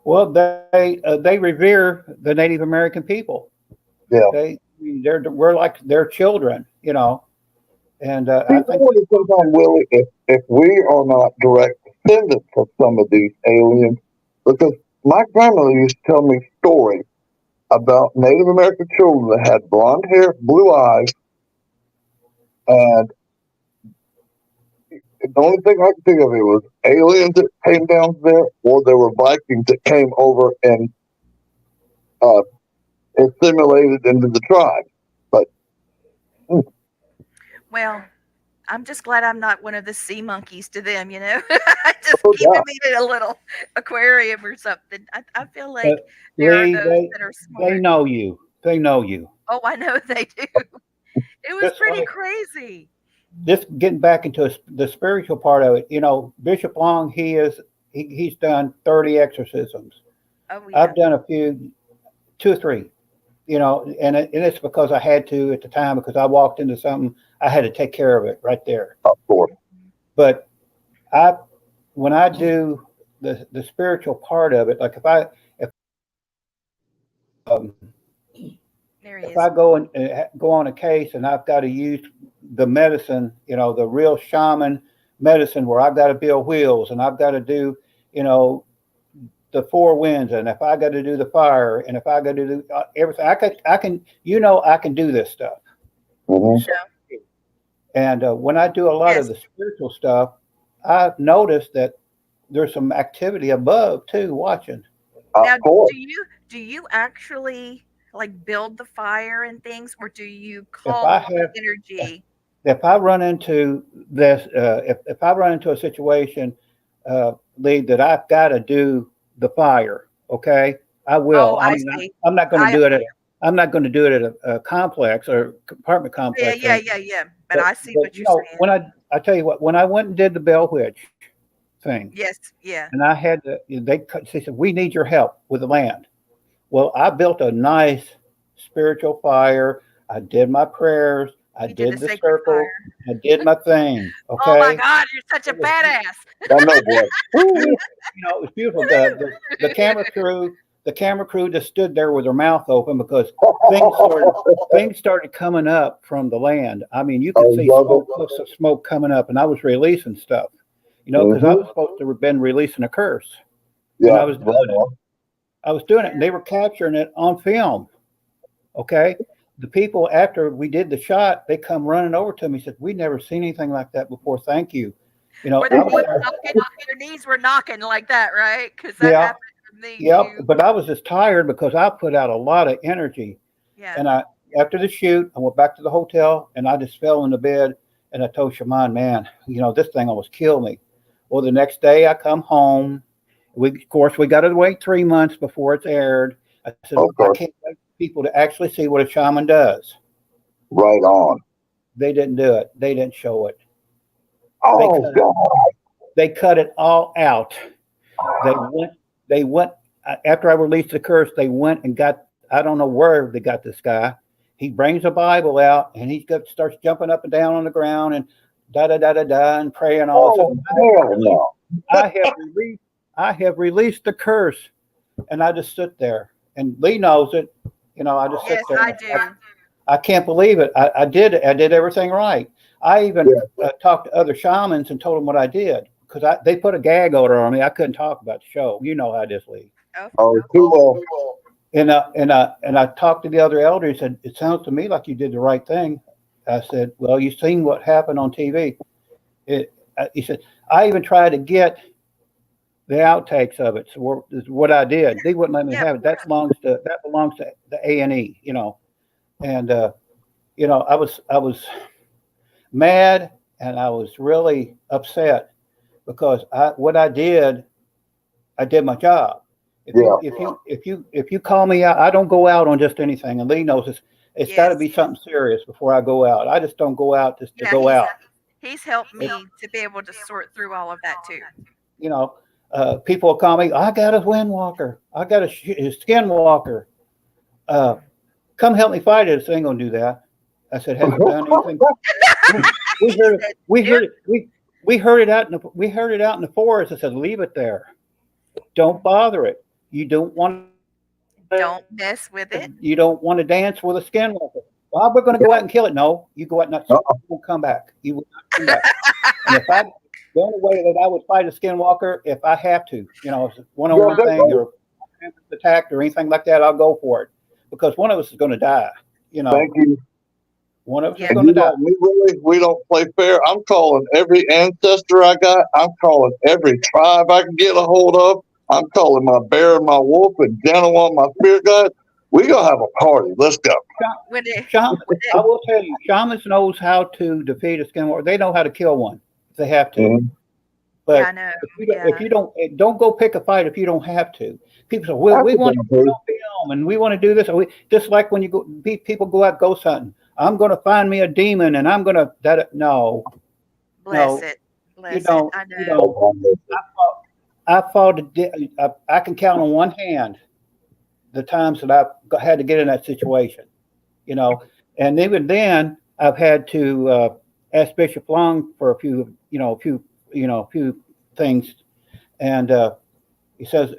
Well, they revere the Native American people. Yeah, we're like their children, And I think sometimes, Willie, if we are not direct descendants of some of these aliens, because my grandmother used to tell me stories about Native American children that had blonde hair, blue eyes, and the only thing I could think of it was aliens that came down there, or there were Vikings that came over and assimilated into the tribe. But Well, I'm just glad I'm not one of the sea monkeys to them, just keep them in a little aquarium or something. I feel like there are those that are smart. They know you. They know you. Oh, I know they do. It was pretty crazy. Just getting back into the spiritual part of it, Bishop Long, he's done 30 exorcisms. Oh, yeah. I've done a few, 2 or 3, and it's because I had to at the time, because I walked into something, I had to take care of it right there. Of course. But when I do the spiritual part of it, like if I go on a case and I've got to use the medicine, the real shaman medicine, where I've got to build wheels and I've got to do, the 4 winds, and if I got to do the fire, and if I got to do everything, I can do this stuff. Mm-hmm. Sure. And when I do a lot of the spiritual stuff, I've noticed that there's some activity above too, watching. Now, do you actually like build the fire and things, or do you call the energy? If I run into this, if I run into a situation, Lee, that I've got to do the fire, okay, I will. Oh, I see. I'm not going to do it. I'm not going to do it at a complex or apartment complex. Yeah. But I see what you're saying. I tell you what, when I went and did the Bell Witch thing. Yes. Yeah. And I had they said, "We need your help with the land." Well, I built a nice spiritual fire. I did my prayers. I did the circle. Fire. I did my thing. Okay. Oh my God, you're such a badass. I know, boy. It was beautiful. The camera crew, the camera crew just stood there with their mouth open because things started coming up from the land. I mean, you could see puffs of smoke coming up, and I was releasing stuff, because I was supposed to have been releasing a curse. Yeah, and I was doing it. I was doing it, and they were capturing it on film. Okay, the people after we did the shot, they come running over to me, said, "We never seen anything like that before. Thank you." Were their knees were knocking like that, right? Because that happened to me. Yep. But I was just tired because I put out a lot of energy. Yeah. And after the shoot, I went back to the hotel and I just fell in the bed and I told Shaman, man, this thing almost killed me. Well, the next day I come home. Of course, we got to wait 3 months before it's aired. I said, I can't wait for people to actually see what a shaman does. Right on. They didn't do it. They didn't show it. Oh, they cut it all out. They went after I released the curse. They went and got, I don't know where they got this guy. He brings a Bible out and starts jumping up and down on the ground and da da da da da and praying all. I have released the curse, and I just sit there. And Lee knows it. I just sit there. I do. I can't believe it. I did everything right. I even talked to other shamans and told them what I did because they put a gag order on me. I couldn't talk about the show. You know how it is, Lee. Oh, too well. And I talked to the other elder. He said, "It sounds to me like you did the right thing." I said, "Well, you've seen what happened on TV." He said, "I even tried to get the outtakes of it. So what I did, they wouldn't let me have it. That belongs to the A&E, And I was mad and I was really upset because what I did my job. If you call me out, I don't go out on just anything. And Lee knows this. It's got to be something serious before I go out. I just don't go out just to go out. He's helped me to be able to sort through all of that too. People will call me, I got a windwalker. I got a skinwalker. Come help me fight it. This ain't gonna do that. I said, have you done anything? We heard it out in the forest. I said, leave it there. Don't bother it. You don't mess with it. You don't want to dance with a skinwalker. Well, we're going to go out and kill it. No, you go out and you won't come back. You will not come back. And the only way that I would fight a skinwalker, if I have to, one-on-one thing or attacked or anything like that, I'll go for it because one of us is going to die. Thank you. One of us is going to die. We don't play fair. I'm calling every ancestor I got. I'm calling every tribe I can get a hold of. I'm calling my bear and my wolf and gentle on my spirit guide. We're going to have a party. Let's go. I will tell you, shamans knows how to defeat a skinwalker. They know how to kill one if they have to. Mm-hmm. But if you don't go pick a fight if you don't have to. People say, well, we want to film and we want to do this. Just like when people go out ghost hunting. I'm going to find me a demon and I'm going to no. Bless it. I know. I can count on one hand the times that I've had to get in that situation, and even then I've had to ask Bishop Long for a few things, and he says,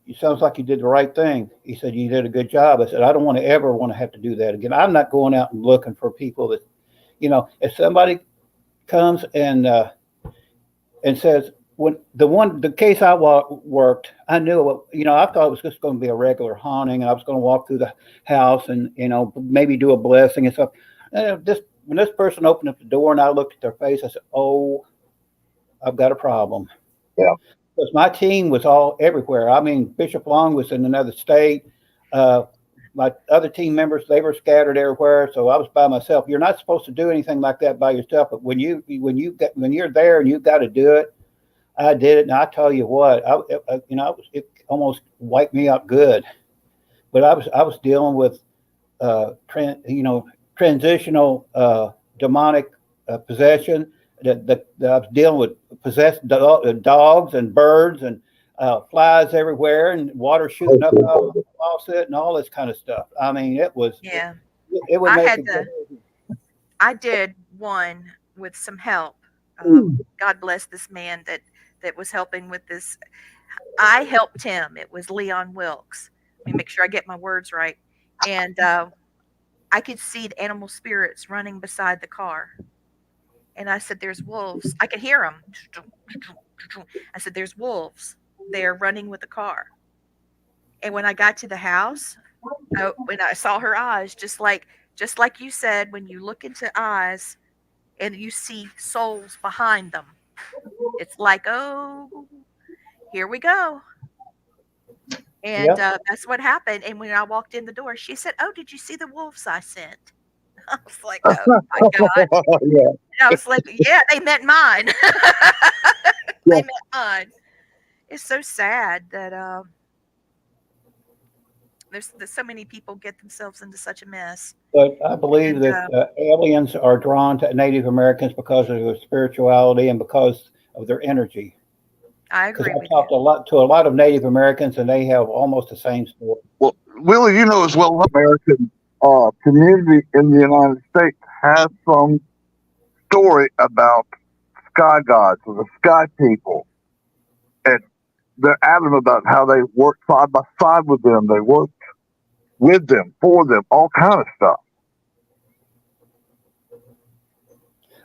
it sounds like you did the right thing. He said, you did a good job. I said, I don't ever want to have to do that again. I'm not going out and looking for people that, if somebody comes and says, when the case I worked, I knew, I thought it was just going to be a regular haunting and I was going to walk through the house and, maybe do a blessing and stuff. And when this person opened up the door and I looked at their face, I said, oh, I've got a problem. Yeah. Because my team was all everywhere. I mean, Bishop Long was in another state. My other team members, they were scattered everywhere. So I was by myself. You're not supposed to do anything like that by yourself. But when you're there and you've got to do it, I did it. And I tell you what, it almost wiped me out good. But I was dealing with, transitional demonic possession. That I was dealing with possessed dogs and birds and flies everywhere and water shooting up out of the faucet and all this kind of stuff. I mean, it was. Yeah. It would I did one with some help. God bless this man that was helping with this. I helped him. It was Leon Wilkes. Let me make sure I get my words right. And I could see the animal spirits running beside the car. And I said, "There's wolves." I could hear them. I said, "There's wolves. They're running with the car." And when I got to the house, when I saw her eyes, just like you said, when you look into eyes and you see souls behind them, it's like, oh, here we go. And Yep. that's what happened. And when I walked in the door, she said, "Oh, did you see the wolves I sent?" I was like, "Oh my God." Yeah. And I was like, "Yeah, they meant mine." Yeah. They meant mine. It's so sad that there's so many people get themselves into such a mess. But I believe And that aliens are drawn to Native Americans because of their spirituality and because of their energy. I Because agree I've with you. talked to a lot of Native Americans, and they have almost the same story. Well, Willie, you know as well, American community in the United States has some story about sky gods or the sky people, and they're adamant about how they work side by side with them. They work with them, for them, all kind of stuff.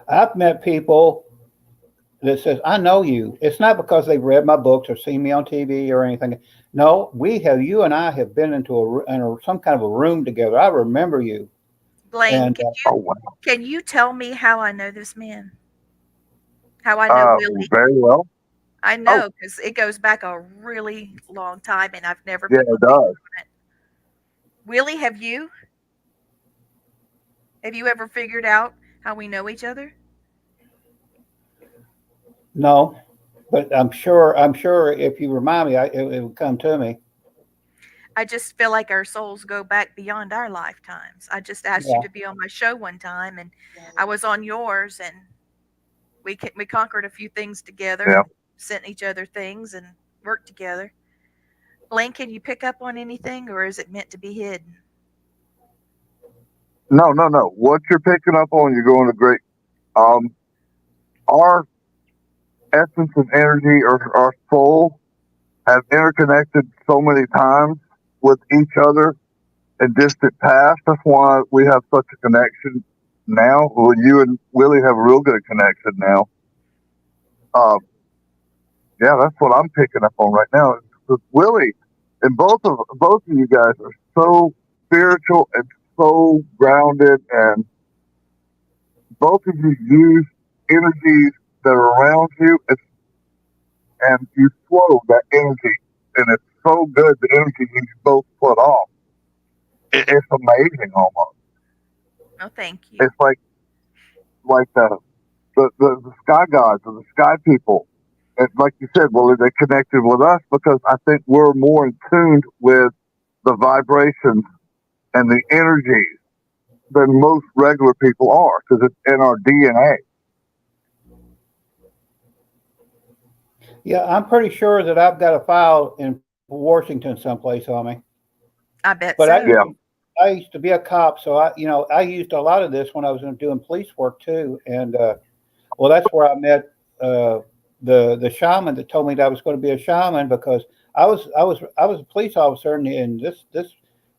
I've met people that says, "I know you." It's not because they've read my books or seen me on TV or anything. No, you and I have been into some kind of a room together. I remember you. Blaine, And Oh wow! can you tell me how I know this man? How I know Willie? Very well. I Oh know because it goes back a really long time, and I've never yeah, put my it finger does. on it. Willie, have you? Have you ever figured out how we know each other? no, but I'm sure if you remind me, it would come to me. I just feel like our souls go back beyond our lifetimes. I just asked you Yeah. to be on my show one time, and I was on yours, and we conquered a few things together Yeah. and sent each other things and worked together. Blaine, can you pick up on anything, or is it meant to be hidden? No, no, no. What you're picking up on, you're going to great. Um, our essence and energy, or our soul, have interconnected so many times with each other in distant past. That's why we have such a connection now. Well, you and Willie have a real good connection now. Um, yeah, that's what I'm picking up on right now. With Willie and both of you guys are so spiritual and so grounded, and both of you use energies that are around you, and you flow that energy, and it's so good. The energy you both put off, it's amazing almost. Oh, thank you. It's like the sky gods or the sky people. And like you said, well, they connected with us because I think we're more in tune with the vibrations and the energies than most regular people are because it's in our DNA. Yeah, I'm pretty sure that I've got a file in Washington someplace on me. I bet But so. Yeah. I used to be a cop, so I used a lot of this when I was doing police work too. And well, that's where I met the shaman that told me that I was going to be a shaman because I was a police officer, and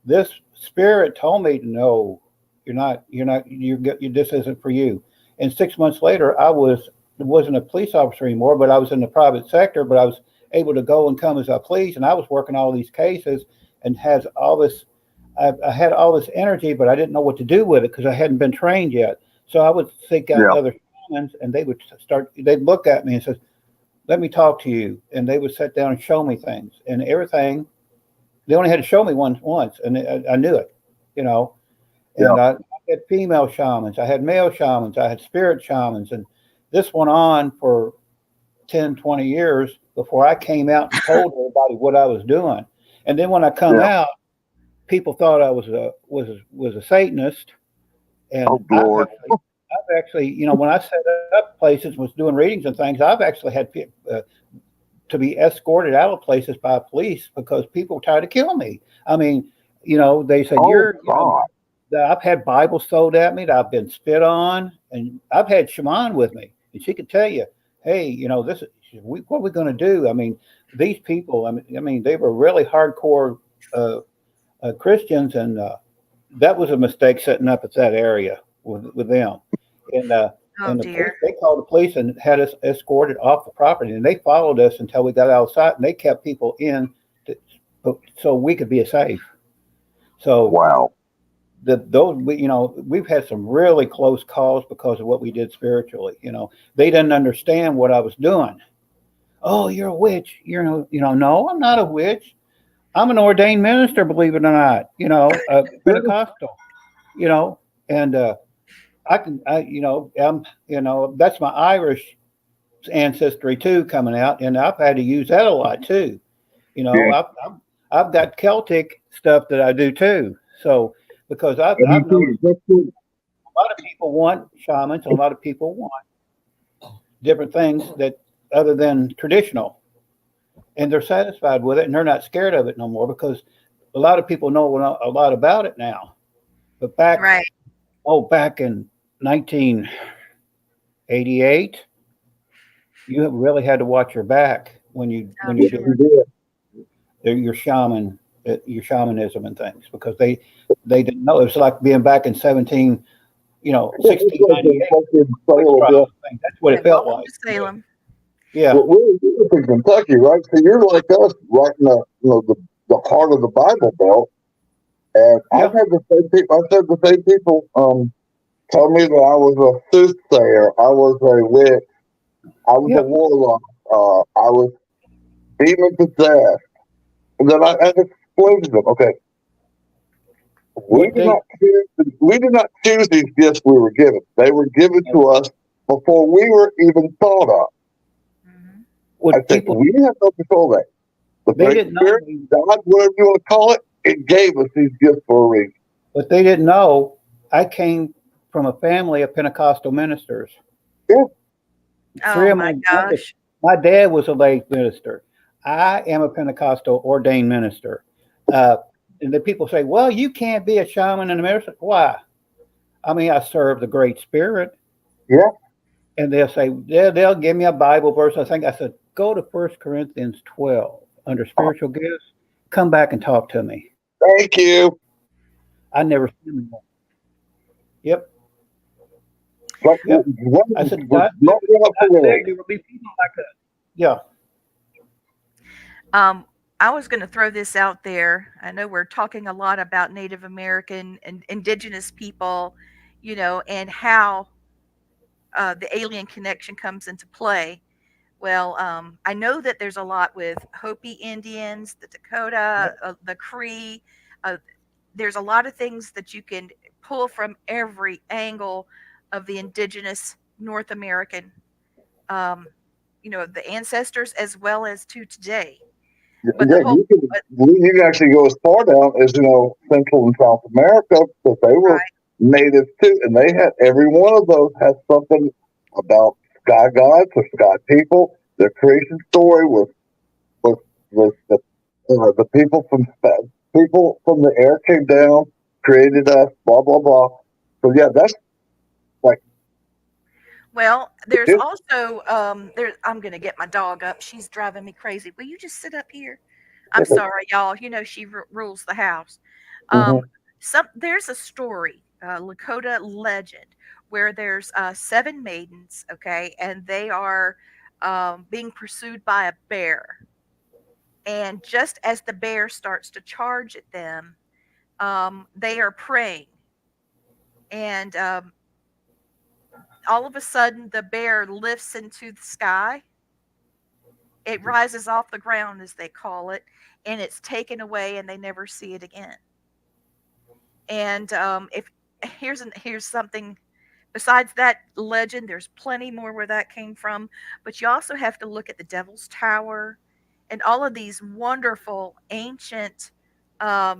this spirit told me, no, this isn't for you. And 6 months later, wasn't a police officer anymore, but I was in the private sector, but I was able to go and come as I please, and I was working all these cases and has all this. I had all this energy, but I didn't know what to do with it because I hadn't been trained yet. So I would seek out Yeah. other shamans, and they'd look at me and say, "Let me talk to you," and they would sit down and show me things and everything. They only had to show me once, and I knew it, you know. Yeah. And I had female shamans, I had male shamans, I had spirit shamans, and this went on for 10, 20 years before I came out and told everybody what I was doing. And then when I come Yeah. out, people thought I was a Satanist, and Oh Lord. I've actually, when I set up places, was doing readings and things, I've actually had to be escorted out of places by police because people tried to kill me. I mean, they said Oh God. I've had Bibles thrown at me, that I've been spit on, and I've had Shaman with me, and she could tell you, hey, this is what are we going to do? I mean, these people, I mean, they were really hardcore Christians, and that was a mistake setting up at that area with them. And Oh the police, dear. they called the police and had us escorted off the property, and they followed us until we got outside, and they kept people in so we could be safe. So Wow. we've had some really close calls because of what we did spiritually. They didn't understand what I was doing. Oh, you're a witch. No, I'm not a witch. I'm an ordained minister, believe it or not. Pentecostal. And that's my Irish ancestry too coming out, and I've had to use that a lot too. Yeah. I've got Celtic stuff that I do too. So because I've noticed a lot of people want shamans, a lot of people want different things that other than traditional, and they're satisfied with it, and they're not scared of it no more because a lot of people know a lot about it now. But back in 1988, you really had to watch your back when you did your shamanism and things, because they didn't know. It was like being back in 1698. That's what it felt like. Salem. Yeah. Well, we're from Kentucky, right? So you're like us, right in the heart of the Bible Belt. And I've had the same people. Tell me that I was a soothsayer, I was a witch, I was a warlock, I was demon possessed. And then I explained to them, okay, we did not choose these gifts we were given. They were given to us before we were even thought of. I think we have no control of that. The Great Spirit, God, whatever you want to call it, it gave us these gifts for a reason. But they didn't know I came from a family of Pentecostal ministers. Yeah. Oh my gosh. My dad was a lay minister. I am a Pentecostal ordained minister. And the people say, well, you can't be a shaman and a minister. Why? I mean, I serve the Great Spirit. Yeah. And they'll say, they'll give me a Bible verse. I said, go to 1 Corinthians 12 under spiritual gifts. Come back and talk to me. Thank you. I never seen them. Yep. Yep. I said, God, there will be people like that. Yeah. I was going to throw this out there. I know we're talking a lot about Native American and indigenous people, and how the alien connection comes into play. Well, I know that there's a lot with Hopi Indians, the Dakota, the Cree. There's a lot of things that you can pull from every angle of the indigenous North American, the ancestors as well as to today. But you can actually go as far down as Central and South America, because they were natives too, and they had every one of those has something about sky gods or sky people. Their creation story was the people from the air came down, created us, blah blah blah. So yeah, that's like. Well, there's also I'm gonna get my dog up. She's driving me crazy. Will you just sit up here? I'm sorry, y'all. She rules the house. There's a story, Lakota legend, where there's 7 maidens, okay, and they are being pursued by a bear. And just as the bear starts to charge at them, they are praying. And all of a sudden, the bear lifts into the sky. It rises off the ground, as they call it, and it's taken away, and they never see it again. And here's something. Besides that legend, there's plenty more where that came from. But you also have to look at the Devil's Tower and all of these wonderful ancient. I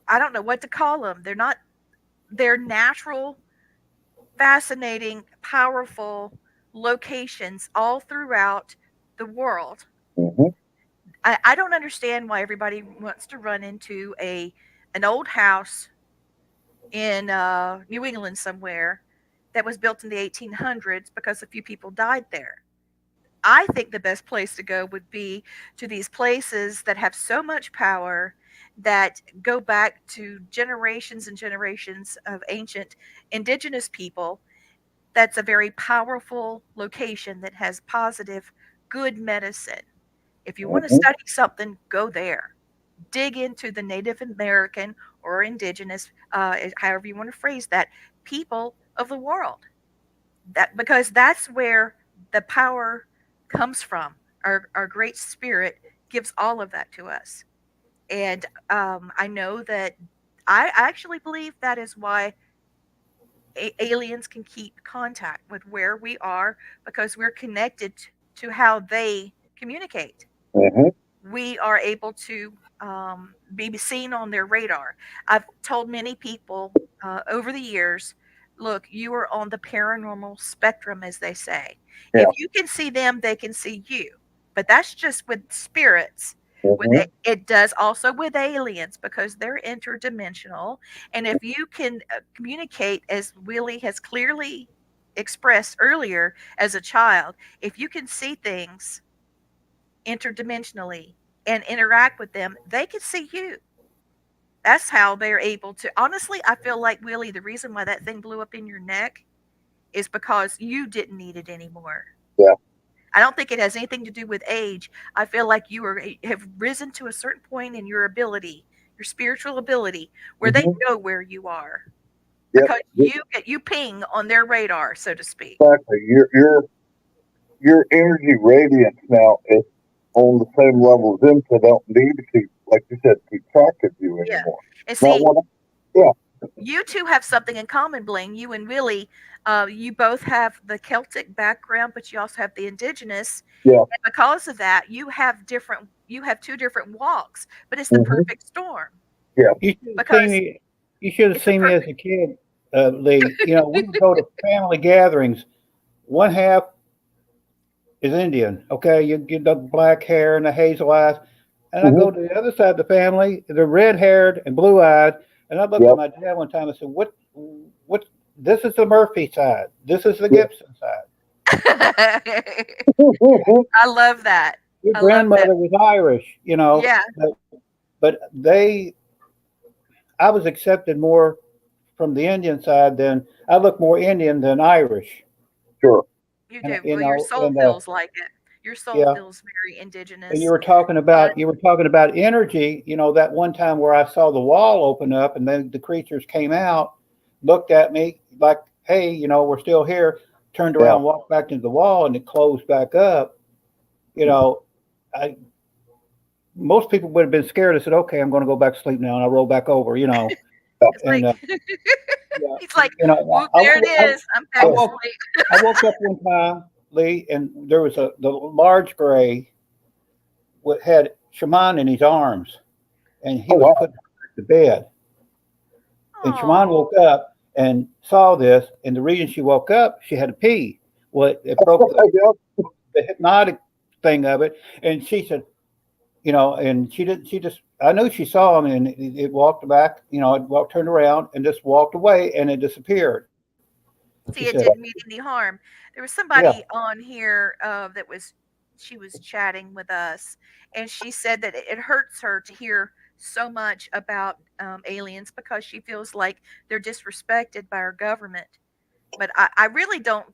don't know what to call them. They're natural, fascinating, powerful locations all throughout the world. I don't understand why everybody wants to run into an old house in New England somewhere that was built in the 1800s because a few people died there. I think the best place to go would be to these places that have so much power that go back to generations and generations of ancient indigenous people. That's a very powerful location that has positive, good medicine. If you want to Mhm. study something, go there. Dig into the Native American or indigenous, however you want to phrase that, people of the world. That because that's where the power comes from. Our great spirit gives all of that to us, and I know that I actually believe that is why aliens can keep contact with where we are because we're connected to how they communicate. Mhm. We are able to be seen on their radar. I've told many people over the years, look, you are on the paranormal spectrum, as they say. Yeah. If you can see them, they can see you. But that's just with spirits. Mhm. It does also with aliens because they're interdimensional. And if you can communicate, as Willie has clearly expressed earlier as a child, if you can see things interdimensionally and interact with them, they can see you. That's how they're able to. Honestly, I feel like, Willie, the reason why that thing blew up in your neck is because you didn't need it anymore. Yeah. I don't think it has anything to do with age. I feel like have risen to a certain point in your ability, your spiritual ability, where they Mhm. know where you are Yep. because you ping on their radar, so to speak. Exactly. Your energy radiance now is on the same level as them, so they don't need to keep, like you said, keep track of you Yeah. anymore. And Not see, one. Yeah. you two have something in common, Blaine. You and Willie, you both have the Celtic background, but you also have the indigenous. Yeah. And because of that, you have two different walks, but it's the Mhm. perfect storm Yeah. You should have seen because me. You should have it's the seen me as perfect. a kid, Lee. You know, we would go to family gatherings. One half is Indian. Okay, you get the black hair and the hazel eyes, and I Mhm. go to the other side of the family, the red haired and blue eyed, and I looked at Yep. my dad one time and said, What? This is the Murphy side. This is the Yeah. Gibson side. Mhm. I love that. Your I love that. grandmother was Irish, you know, Yeah. but I was accepted more from the Indian side than I look more Indian than Irish, Sure. You and do. Well, your soul and feels like it. Your soul yeah. feels very And indigenous. you were talking about energy. You know, that one time where I saw the wall open up and then the creatures came out, looked at me like, "Hey, you know, we're still here." Turned Yeah. around, walked back into the wall, and it closed back up. You know, I most people would have been scared. I said, "Okay, I'm going to go back to sleep now," and I roll back over. You know, It's and like yeah, he's like, you know, whoop, there it is. I'm I back to woke sleep. I woke up one time, Lee, and there was the large gray had Shaman in his arms, and he Oh was wow. putting her to bed. And Shaman Oh, woke up and saw this, and the reason she woke up, she had to pee. Well, it broke Yep. the hypnotic thing of it, and she said, you know, and she didn't. She just, I knew she saw him, and it walked back. You know, it walked, turned around, and just walked away, and it disappeared. She see, it said, didn't mean any harm. There was "Yeah, somebody on here she was chatting with us, and she said that it hurts her to hear so much about aliens because she feels like they're disrespected by our government. But I really don't.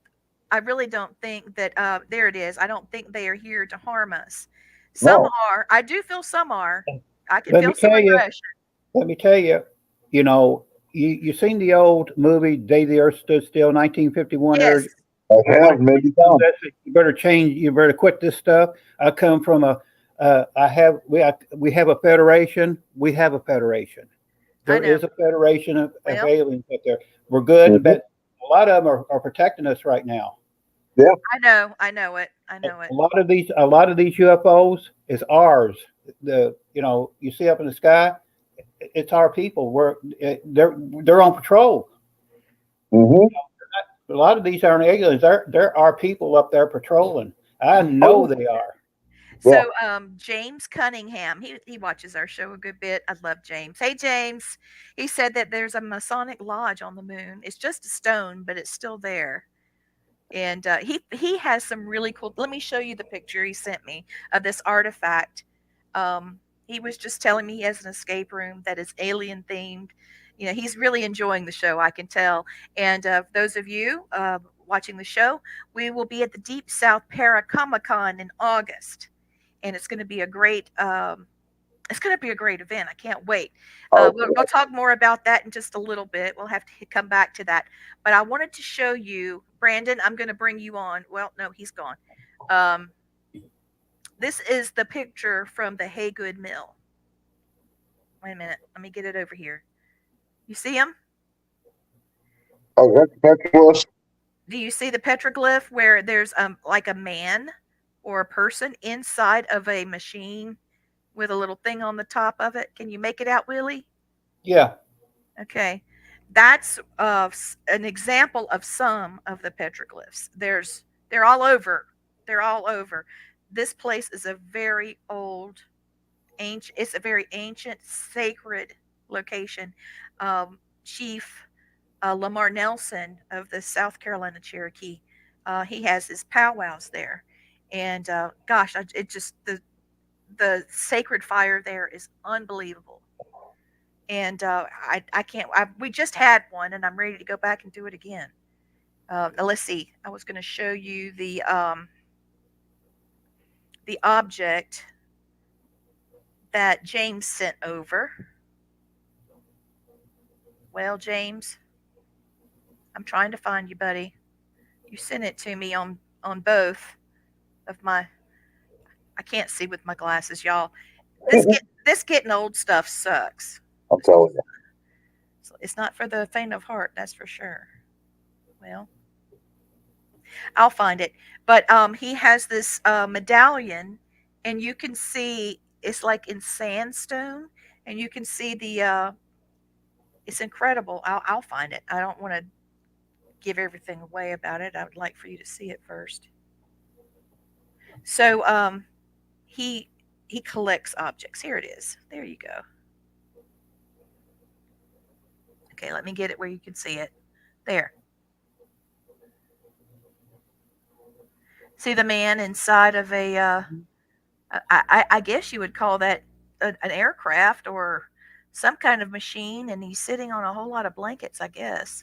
I really don't think that. There it is. I don't think they are here to harm us. Some No. are. I do feel some are. I can let me feel some tell you, aggression. let me tell you, you know." You seen the old movie Day the Earth Stood Still, 1951? Yes, I You want have to maybe some. you better change. You better quit this stuff. I come from we have a federation. We have a federation. I There know. is a federation of Well, aliens out there. We're good, Mhm. but a lot of them are protecting us right now. Yeah. I know. I know it. I know it. A lot of these UFOs is ours. You know, you see up in the sky, it's our people. They're on patrol. Mhm. A lot of these aren't aliens. There are people up there patrolling. I Oh know yeah. they are. So James Cunningham, he watches our show a good bit. I love James. Hey James, he said that there's a Masonic lodge on the moon. It's just a stone, but it's still there. And he has some really cool. Let me show you the picture he sent me of this artifact. He was just telling me he has an escape room that is alien themed. He's really enjoying the show. I can tell. And those of you watching the show, we will be at the Deep South Para Comic Con in August, and it's going to be a great. It's going to be a great event. I can't wait. We'll talk more about that in just a little bit. We'll have to come back to that. But I wanted to show you, Brandon, I'm going to bring you on. Well, no, he's gone. This is the picture from the Haygood Mill. Wait a minute. Let me get it over here. You see him? Oh, that's petroglyph. Do you see the petroglyph where there's like a man or a person inside of a machine with a little thing on the top of it? Can you make it out, Willie? Yeah. Okay. That's an example of some of the petroglyphs. They're all over. They're all over. This place is a very old, ancient. It's a very ancient, sacred location. Chief Lamar Nelson of the South Carolina Cherokee, he has his powwows there, and gosh, it just the sacred fire there is unbelievable. And I can't. We just had one, and I'm ready to go back and do it again. Now let's see. I was going to show you the object that James sent over. Well, James, I'm trying to find you, buddy. You sent it to me on both of my. I can't see with my glasses, y'all. This getting old stuff sucks. I'm telling you. It's not for the faint of heart, that's for sure. Well, I'll find it. But he has this medallion, and you can see it's like in sandstone, and you can see the. It's incredible. I'll find it. I don't want to give everything away about it. I would like for you to see it first. So he collects objects. Here it is. There you go. Okay, let me get it where you can see it. There. See the man inside of a, I guess you would call that an aircraft or some kind of machine, and he's sitting on a whole lot of blankets, I guess.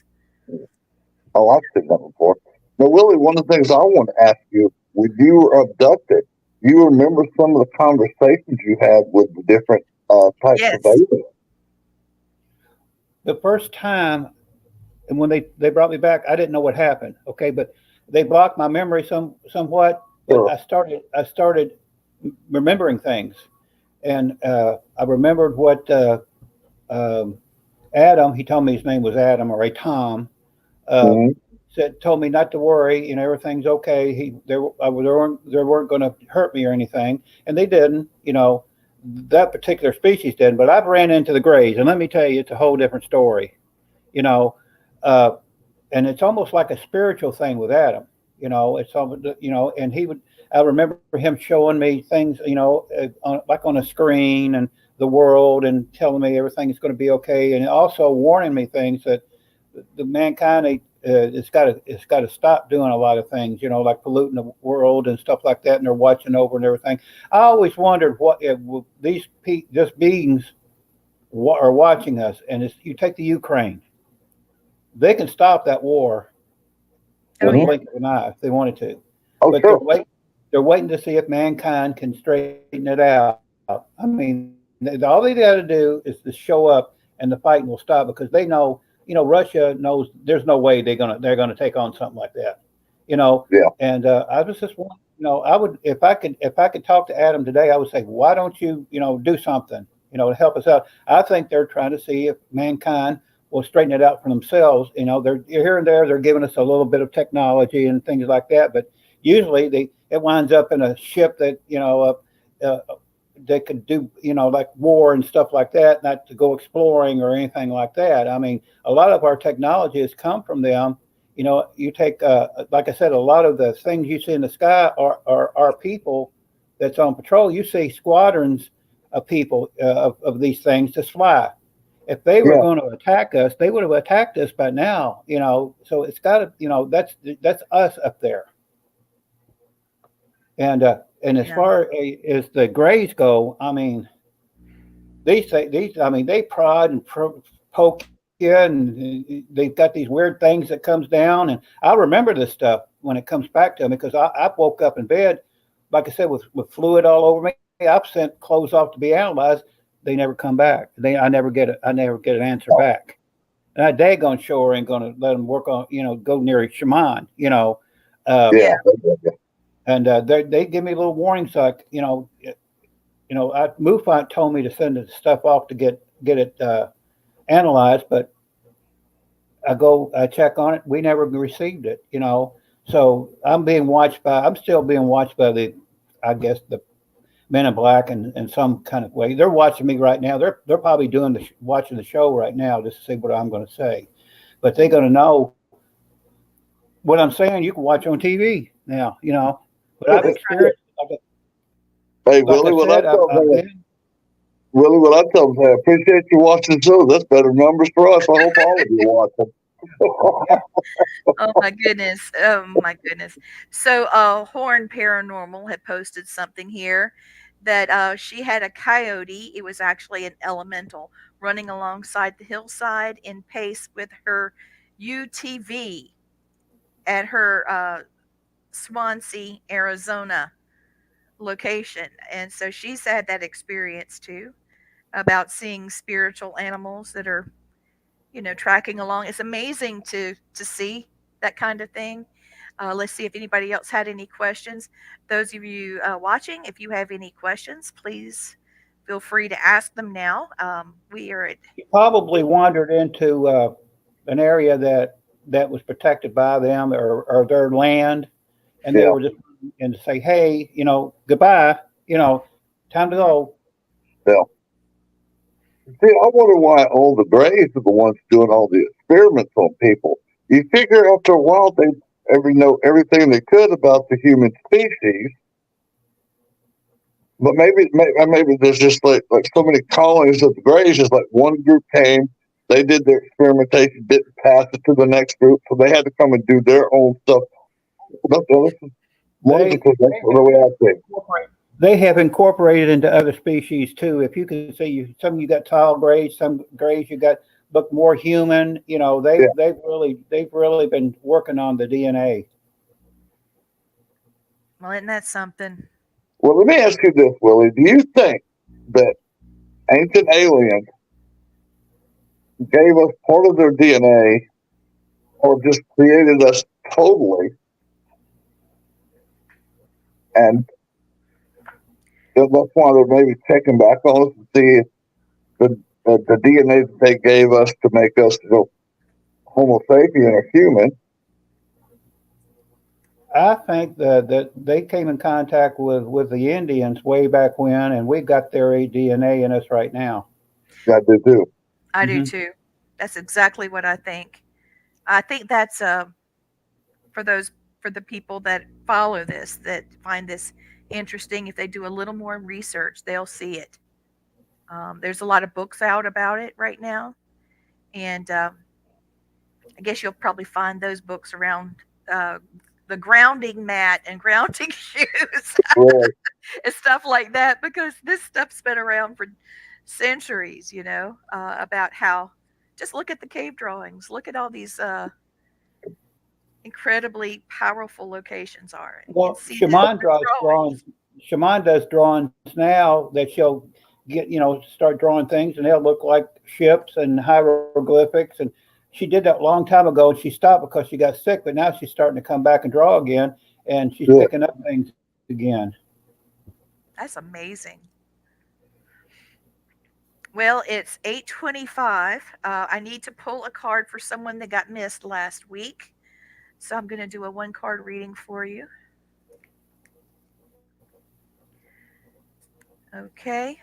Oh, I've seen that before. Now, Willie, one of the things I want to ask you, when you were abducted, do you remember some of the conversations you had with the different types of aliens? The first time, and when they brought me back, I didn't know what happened. Okay, but they blocked my memory somewhat. But sure. I started remembering things, and I remembered what Adam. He told me his name was Adam or a Tom. Told me not to worry. Everything's okay. They weren't going to hurt me or anything, and they didn't. That particular species didn't. But I've ran into the Greys, and let me tell you, it's a whole different story. And it's almost like a spiritual thing with Adam. It's and he would. I remember him showing me things, like on a screen and the world, and telling me everything is going to be okay, and also warning me things that the mankind it's got to stop doing a lot of things, like polluting the world and stuff like that, and they're watching over and everything. I always wondered what if these beings are watching us, and you take the Ukraine. They can stop that war with a blink of an eye if they wanted to. But sure. They're waiting to see if mankind can straighten it out. I mean, all they got to do is to show up, and the fighting will stop, because they know, Russia knows there's no way they're gonna take on something like that. Yeah. And I was just wondering, I would, if I could talk to Adam today, I would say, why don't you, do something, to help us out. I think they're trying to see if mankind will straighten it out for themselves. They're here and there, they're giving us a little bit of technology and things like that, but usually it winds up in a ship that, they could do, like war and stuff like that, not to go exploring or anything like that. I mean, a lot of our technology has come from them. You take, like I said, a lot of the things you see in the sky are people that's on patrol, you see squadrons of people of these things just fly. If they were going to attack us, they would have attacked us by now. So it's got to, that's us up there. And as far as the grays go, I mean, they prod and poke you, and they've got these weird things that comes down. And I remember this stuff when it comes back to me, because I woke up in bed, like I said, with fluid all over me. I've sent clothes off to be analyzed. They never come back. I never get an answer back. And that daggone show ain't going to let them work on, go near a shaman, And they give me a little warning, so MUFON told me to send the stuff off to get it analyzed, but I check on it. We never received it, So I'm still being watched by I guess the Men in Black in some kind of way. They're watching me right now. They're probably watching the show right now just to see what I'm going to say, but they're going to know what I'm saying. You can watch on TV now, But I've experienced. Hey, Willie, what I tell them, I appreciate you watching the show. That's better numbers for us. I hope all of you watch them. Oh my goodness. So Horn Paranormal had posted something here that she had a coyote. It was actually an elemental running alongside the hillside in pace with her UTV at her Swansea, Arizona location. And so she's had that experience too, about seeing spiritual animals that are, tracking along. It's amazing to see that kind of thing. Let's see if anybody else had any questions. Those of you watching, if you have any questions, please feel free to ask them now. We are at. You probably wandered into an area that was protected by them or their land, and they were just and to say, hey, goodbye, time to go. Yeah. See, I wonder why all the Greys are the ones doing all the experiments on people. You figure after a while they know everything they could about the human species, but maybe there's just like so many colonies of the Greys. Just like one group came, they did their experimentation, didn't pass it to the next group, so they had to come and do their own stuff. That's the way I think. They have incorporated into other species too. If you can see, some you got tall grays, some grays you got look more human. They've really been working on the DNA. Well, isn't that something? Well, let me ask you this, Willie. Do you think that ancient aliens gave us part of their DNA, or just created us totally, and that's why they're maybe checking back on us to see if the DNA that they gave us to make us Homo sapien or human? I think that they came in contact with the Indians way back when, and we got their DNA in us right now. I do too. I do too. That's exactly what I think. I think that's for the people that follow this, that find this interesting. If they do a little more research, they'll see it. There's a lot of books out about it right now, and I guess you'll probably find those books around the grounding mat and grounding shoes and stuff like that, because this stuff's been around for centuries. About how, just look at the cave drawings, look at all these incredibly powerful locations are. Well, Shaman does drawings now that she'll get, start drawing things, and they'll look like ships and hieroglyphics. And she did that a long time ago, and she stopped because she got sick. But now she's starting to come back and draw again, and she's picking up things again. That's amazing. Well, it's 8:25. I need to pull a card for someone that got missed last week. So I'm going to do a 1-card reading for you. Okay.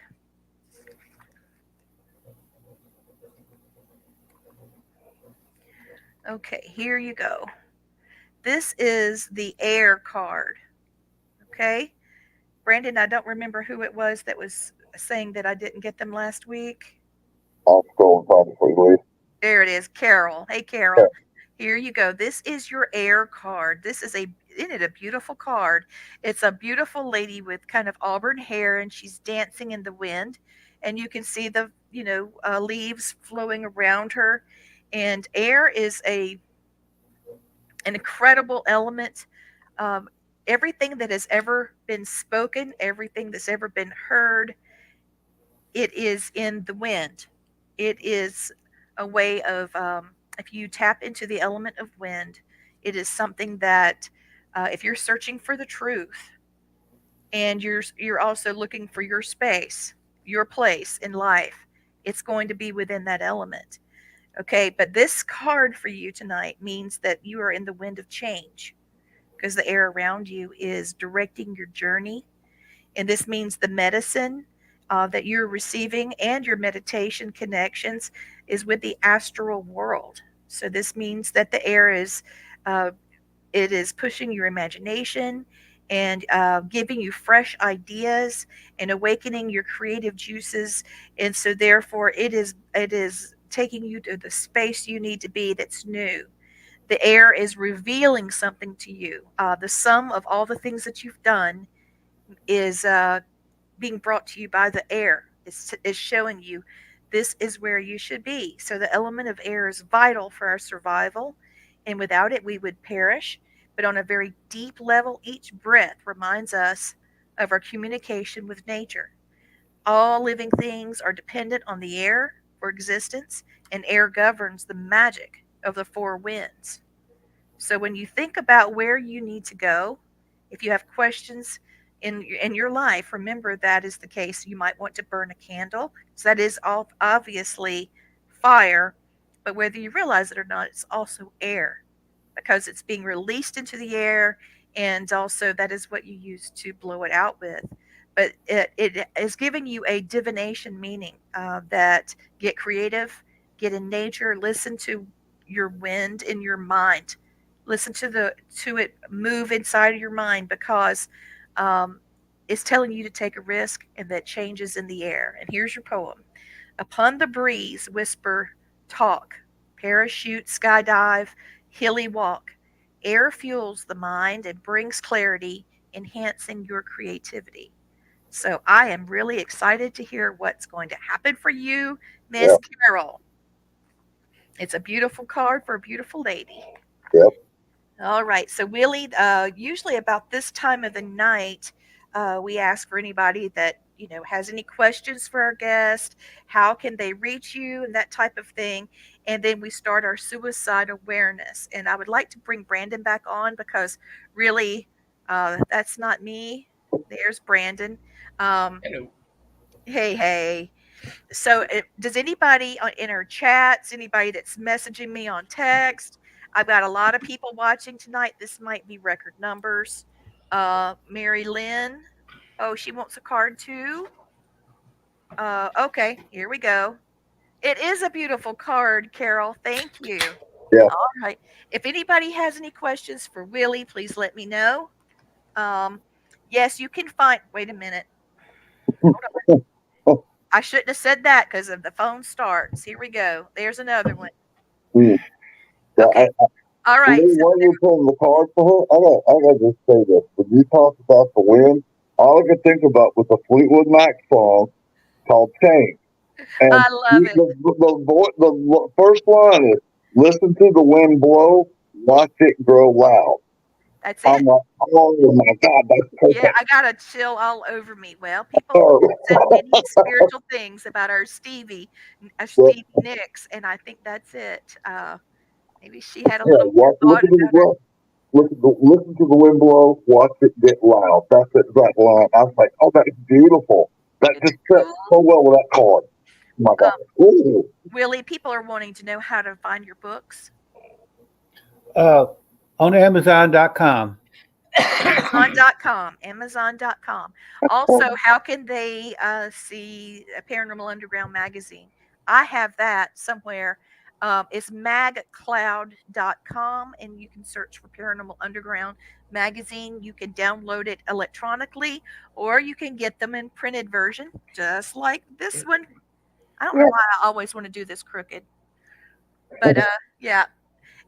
Okay, here you go. This is the air card. Okay. Brandon, I don't remember who it was that was saying that I didn't get them last week. I'll scroll probably. There it is, Carol. Hey, Yeah. Carol. Here you go. This is your air card. Isn't it a beautiful card? It's a beautiful lady with kind of auburn hair, and she's dancing in the wind, and you can see the leaves flowing around her. And air is an incredible element. Um, Everything that has ever been spoken, everything that's ever been heard, it is in the wind. It is a way of, if you tap into the element of wind, it is something that, if you're searching for the truth and you're also looking for your space, your place in life, it's going to be within that element. Okay, but this card for you tonight means that you are in the wind of change because the air around you is directing your journey, and this means the medicine that you're receiving and your meditation connections is with the astral world. So this means that the air is uh, it is pushing your imagination and giving you fresh ideas and awakening your creative juices. And so therefore it is taking you to the space you need to be that's new. The air is revealing something to you. The sum of all the things that you've done is being brought to you by the air. Is showing you this is where you should be. So the element of air is vital for our survival, and without it, we would perish. But on a very deep level, each breath reminds us of our communication with nature. All living things are dependent on the air for existence, and air governs the magic of the four winds. So when you think about where you need to go, if you have questions in your life, remember that is the case. You might want to burn a candle. So that is all obviously fire, but whether you realize it or not, it's also air because it's being released into the air, and also that is what you use to blow it out with. But it is giving you a divination meaning that get creative, get in nature, listen to your wind in your mind, listen to it move inside of your mind because um, it's telling you to take a risk and that change is in the air. And here's your poem. Upon the breeze, whisper, talk, parachute, skydive, hilly walk. Air fuels the mind and brings clarity, enhancing your creativity. So I am really excited to hear what's going to happen for you, Miss Yep. Carol. It's a beautiful card for a beautiful lady. Yep. All right. So, Willie, usually about this time of the night, we ask for anybody that, has any questions for our guest. How can they reach you and that type of thing. And then we start our suicide awareness. And I would like to bring Brandon back on because really, that's not me. There's Brandon. Hello. Hey. So, does anybody in our chats, anybody that's messaging me on text? I've got a lot of people watching tonight. This might be record numbers. Mary Lynn. Oh, she wants a card too. Okay, here we go. It is a beautiful card, Carol. Thank you. Yeah. All right. If anybody has any questions for Willie, please let me know. Um, yes, you can find. Wait a minute. Hold on. I shouldn't have said that because of the phone starts. Here we go. There's another one. Yeah, Okay. All right. While you're pulling the card for her, I gotta just say this. When you talk about the wind, all I could think about was a Fleetwood Mac song called Change. And I love it. the first line is, listen to the wind blow, watch it grow loud. That's it. I'm like, oh my God, that's perfect. Yeah, I got a chill all over me. Well, people said many spiritual things about our Stevie Nicks, and I think that's it. Maybe she had a little more thought about her. Listen to the wind blow, watch it get loud. That's it, that line. I was like, oh, that's beautiful. That just fits so well with that card. Oh my God. Ooh. Willie, people are wanting to know how to find your books. On Amazon.com. Amazon.com. Also, how can they see a Paranormal Underground magazine? I have that somewhere It's magcloud.com, and you can search for Paranormal Underground magazine. You can download it electronically, or you can get them in printed version, just like this one. I don't know why I always want to do this crooked, but yeah.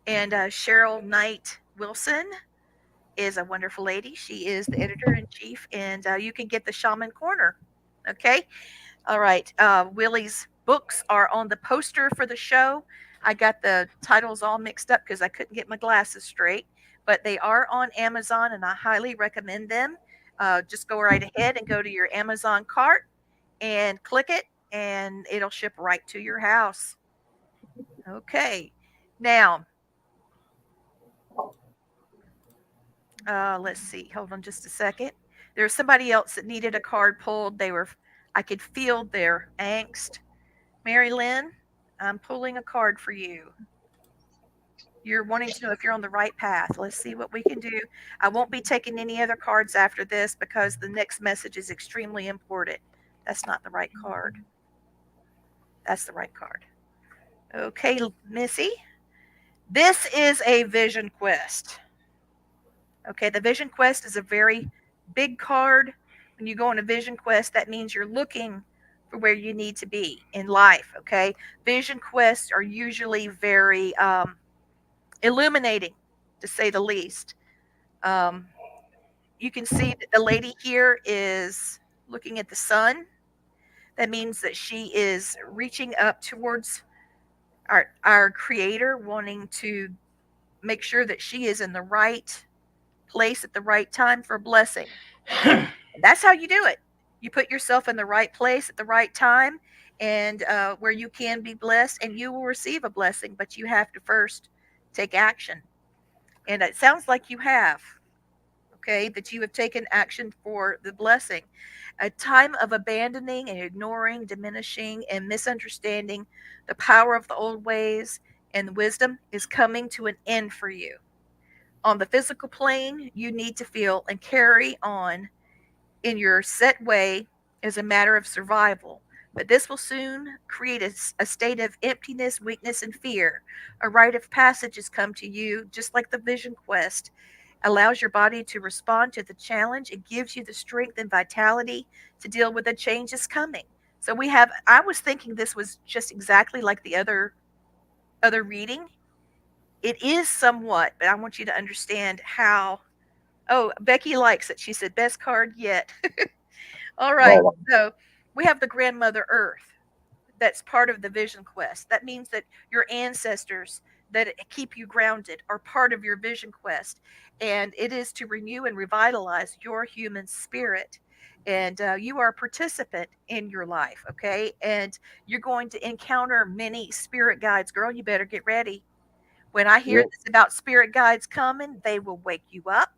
And Cheryl Knight Wilson is a wonderful lady. She is the editor in chief, and you can get the Shaman Corner. Okay. All right. Willie's books are on the poster for the show. I got the titles all mixed up because I couldn't get my glasses straight, but they are on Amazon, and I highly recommend them. Just go right ahead and go to your Amazon cart and click it, and it'll ship right to your house. Okay. Now, let's see. Hold on just a second. There's somebody else that needed a card pulled. I could feel their angst. Mary Lynn, I'm pulling a card for you. You're wanting to know if you're on the right path. Let's see what we can do. I won't be taking any other cards after this because the next message is extremely important. That's not the right card. That's the right card. Okay, Missy. This is a vision quest. Okay, the vision quest is a very big card. When you go on a vision quest, that means you're looking for where you need to be in life. Okay, vision quests are usually very illuminating, to say the least. You can see that the lady here is looking at the sun. That means that she is reaching up towards our creator, wanting to make sure that she is in the right place at the right time for blessing. And that's how you do it. You put yourself in the right place at the right time, and where you can be blessed, and you will receive a blessing, but you have to first take action. And it sounds like you have, okay, that you have taken action for the blessing. A time of abandoning and ignoring, diminishing, and misunderstanding the power of the old ways and wisdom is coming to an end for you. On the physical plane, you need to feel and carry on in your set way as a matter of survival. But this will soon create a state of emptiness, weakness, and fear. A rite of passage has come to you, just like the vision quest, allows your body to respond to the challenge. It gives you the strength and vitality to deal with the changes coming. So I was thinking this was just exactly like the other reading. It is somewhat, but I want you to understand how. Oh, Becky likes it. She said, best card yet. All right. So we have the grandmother Earth. That's part of the vision quest. That means that your ancestors that keep you grounded are part of your vision quest. And it is to renew and revitalize your human spirit. And you are a participant in your life. Okay. And you're going to encounter many spirit guides. Girl, you better get ready. When I hear this about spirit guides coming, they will wake you up.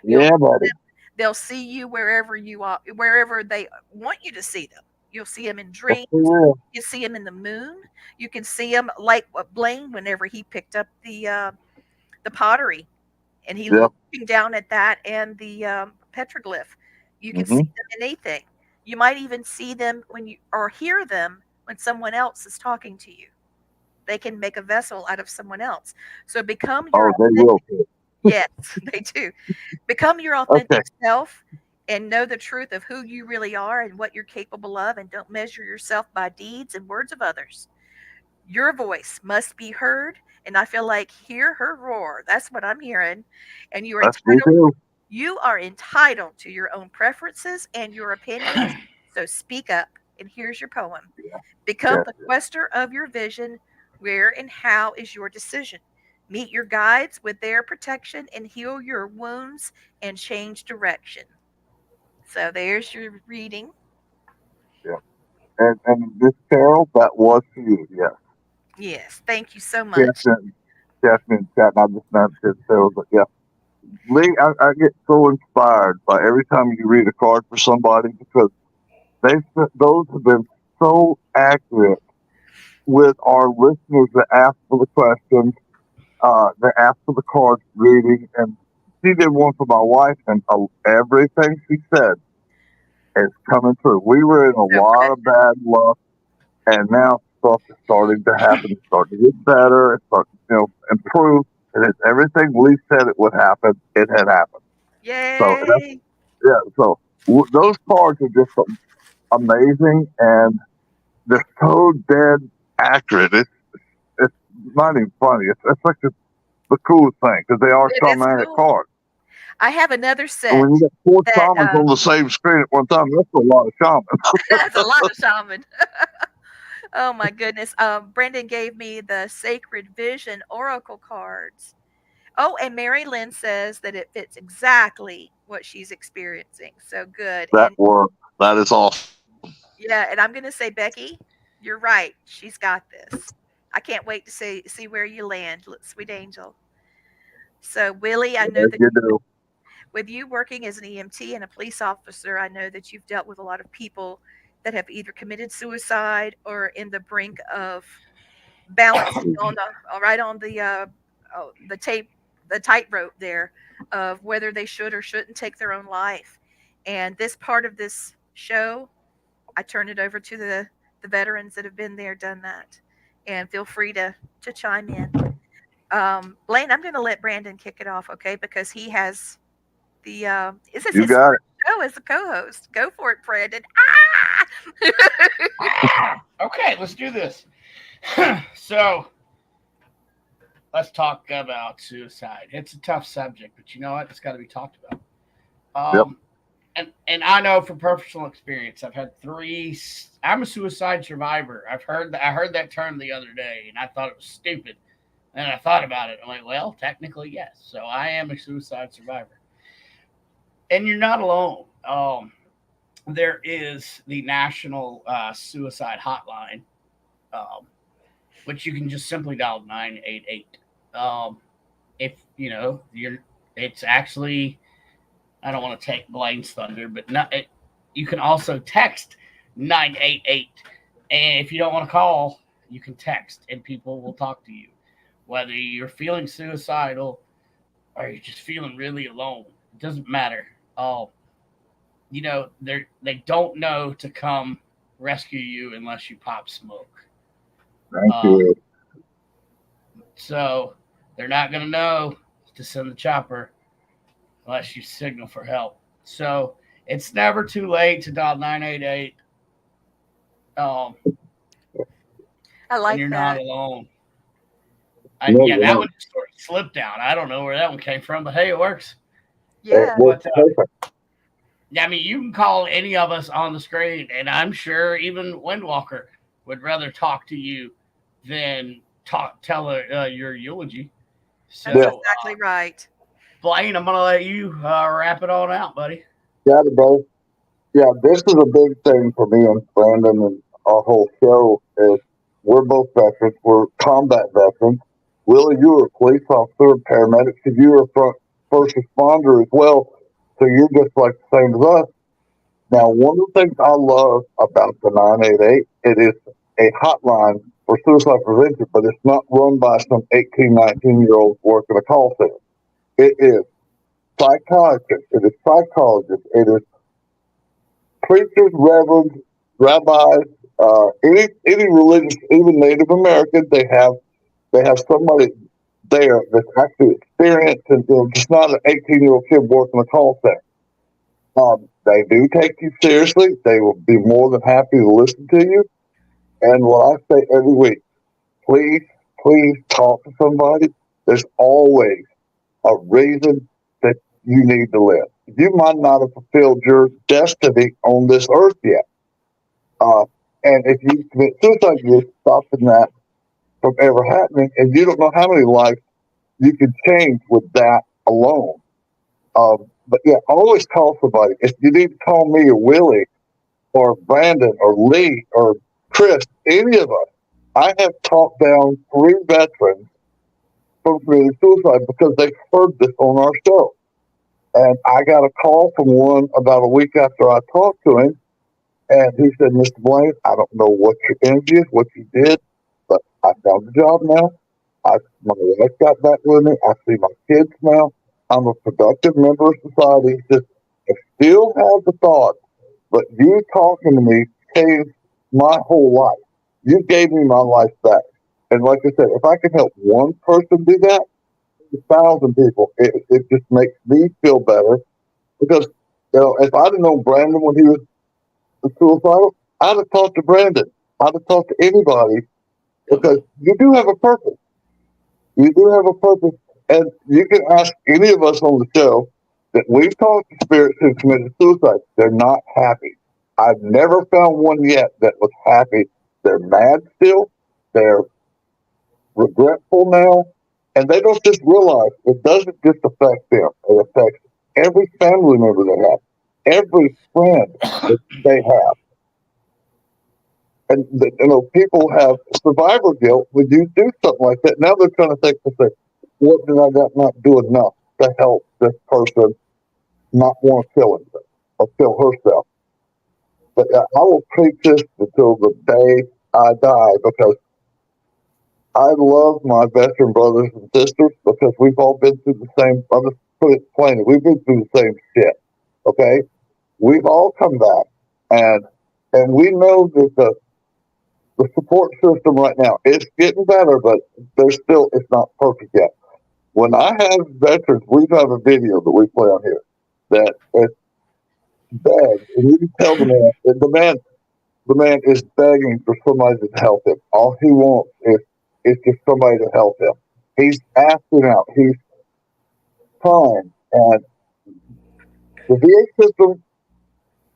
Buddy. They'll see you wherever you are, wherever they want you to see them. You'll see them in dreams. You see them in the moon. You can see them like Blaine whenever he picked up the pottery, and he looking down at that and the petroglyph. You can see them in anything. You might even see them or hear them when someone else is talking to you. They can make a vessel out of someone else. So become your Yes, they do. Become your authentic self and know the truth of who you really are and what you're capable of, and don't measure yourself by deeds and words of others. Your voice must be heard, and I feel like hear her roar. That's what I'm hearing. And you are entitled to your own preferences and your opinions. So speak up. And here's your poem. Become the quester of your vision. Where and how is your decision? Meet your guides with their protection and heal your wounds and change direction. So there's your reading. Yeah. And this Carol, that was for you, yes. Yes, thank you so much. Jasmine chat, and I just mentioned Carol, but yeah. Lee, I get so inspired by every time you read a card for somebody because those have been so accurate with our listeners that ask for the questions, that ask for the card reading, and she did one for my wife, and everything she said is coming through. We were in a lot of bad luck, and now stuff is starting to happen. It's starting to get better. It's starting to improve. And it's everything we said it would happen. It had happened. Yay! So those cards are just amazing, and they're so dead accurate. It's not even funny. It's like the coolest thing because they are shamanic cool. cards. I have another set. And when you get 4 shamans on the same screen at one time, that's a lot of shamans. That's a lot of shaman. Oh my goodness. Brendan gave me the Sacred Vision Oracle cards. Oh, and Mary Lynn says that it fits exactly what she's experiencing. So good. That works. That is awesome. Yeah, and I'm going to say, Becky, you're right. She's got this. I can't wait to see where you land, sweet angel. So, Willie, I know that you do. With you working as an EMT and a police officer, I know that you've dealt with a lot of people that have either committed suicide or in the brink of balancing on the tightrope there of whether they should or shouldn't take their own life. And this part of this show, I turn it over to the veterans that have been there, done that, and feel free to chime in. Blaine, I'm going to let Brandon kick it off, okay? Because he has the is this his first show as a co-host? Go for it, Brandon. Okay, let's do this. So let's talk about suicide. It's a tough subject, but you know what? It's got to be talked about. And I know from personal experience, I've had 3. I'm a suicide survivor. I heard that term the other day, and I thought it was stupid. And I thought about it. I'm like, well, technically, yes. So I am a suicide survivor. And you're not alone. There is the National Suicide Hotline, which you can just simply dial 988. If it's actually, I don't want to take Blaine's thunder, but you can also text 988. And if you don't want to call, you can text, and people will talk to you. Whether you're feeling suicidal or you're just feeling really alone, it doesn't matter. They don't know to come rescue you unless you pop smoke. Thank you. So they're not going to know to send the chopper unless you signal for help. So it's never too late to dial 988. I like and you're that. not alone. That one just sort of slipped down. I don't know where that one came from, but hey, it works. Yeah. But, you can call any of us on the screen, and I'm sure even Windwalker would rather talk to you than tell your eulogy. So, that's exactly right. Blaine, I'm going to let you wrap it on out, buddy. Got it, bro. Yeah, this is a big thing for me and Brandon and our whole show is we're both veterans. We're combat veterans. Willie, you were a police officer, paramedic, so you're a first responder as well. So you're just like the same as us. Now, one of the things I love about the 988, it is a hotline for suicide prevention, but it's not run by some 18, 19-year-olds working a call center. It is psychiatrists, it is psychologists, it is preachers, reverends, rabbis, any religious, even Native Americans, they have somebody there that's actually experienced and just not an 18-year-old kid working a call center. They do take you seriously. They will be more than happy to listen to you. And what I say every week, please talk to somebody. There's always a reason that you need to live. You might not have fulfilled your destiny on this earth yet. And if you commit suicide, you're stopping that from ever happening. And you don't know how many lives you can change with that alone. But yeah, always call somebody. If you need to call me or Willie or Brandon or Lee or Chris, any of us, I have talked down 3 veterans from committing suicide because they heard this on our show. And I got a call from one about a week after I talked to him. And he said, Mr. Blaine, I don't know what your energy is, what you did, but I found a job now. My wife got back with me. I see my kids now. I'm a productive member of society. He says, I still have the thought, but you talking to me changed my whole life. you gave me my life back. And like I said, if I can help one person do that, 1,000 people, it just makes me feel better. Because, if I'd have known Brandon when he was suicidal, I'd have talked to Brandon. I'd have talked to anybody, because you do have a purpose. You do have a purpose. And you can ask any of us on the show that we've talked to spirits who committed suicide. They're not happy. I've never found one yet that was happy. They're mad still. They're regretful now. And they don't just realize it doesn't just affect them. It affects every family member they have, every friend that they have. And people have survivor guilt when you do something like that. Now they're trying to think, what did I not do enough to help this person not want to kill himself or kill herself? But I will preach this until the day I die, because I love my veteran brothers and sisters, because we've all been through the same. I'll just put it plainly: we've been through the same shit. Okay, we've all come back, and we know that the support system right now, it's getting better, but it's not perfect yet. When I have veterans, we have a video that we play on here that it's bad, and you can tell the man is begging for somebody to help him. All he wants is just somebody to help him. He's asking out. He's trying, and the VA system,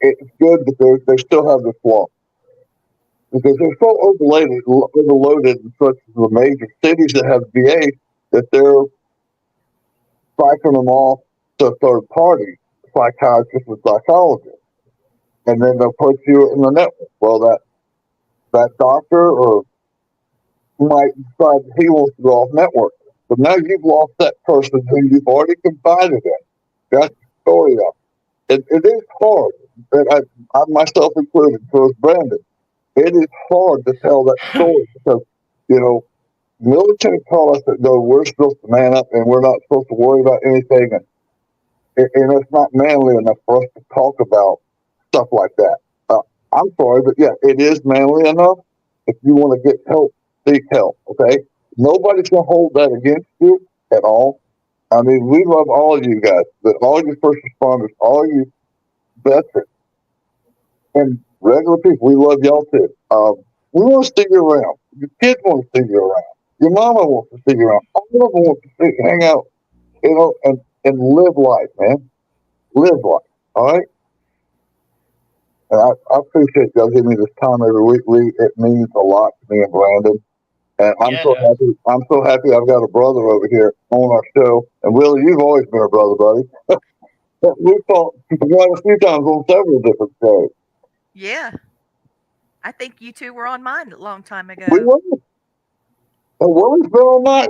it's good, but they still have this flaw, because they're so overloaded in such the major cities that have VA, that they're siphoning them off to third party psychiatrists and psychologists, and then they'll put you in the network. Well, that doctor or might decide he wants to go off network, but now you've lost that person who you've already confided in. That's the story of it. It is hard, and I myself included, so is Brandon. It is hard to tell that story, because military taught us that no, we're supposed to man up and we're not supposed to worry about anything, and it's not manly enough for us to talk about stuff like that. I'm sorry, but yeah, it is manly enough. If you want to get help, seek help. Okay, nobody's gonna hold that against you at all. I mean, we love all of you guys, all you first responders, all you veterans, and regular people. We love y'all too. We want to see you around. Your kids want to see you around. Your mama wants to see you around. All of them want to hang out, and live life, man. Live life. All right. And I appreciate y'all giving me this time every week. It means a lot to me and Brandon. And I'm so happy. I'm so happy I've got a brother over here on our show. And Willie, you've always been a brother, buddy. We've fought quite a few times on several different shows. Yeah. I think you two were on mine a long time ago. We were. And Willie's been on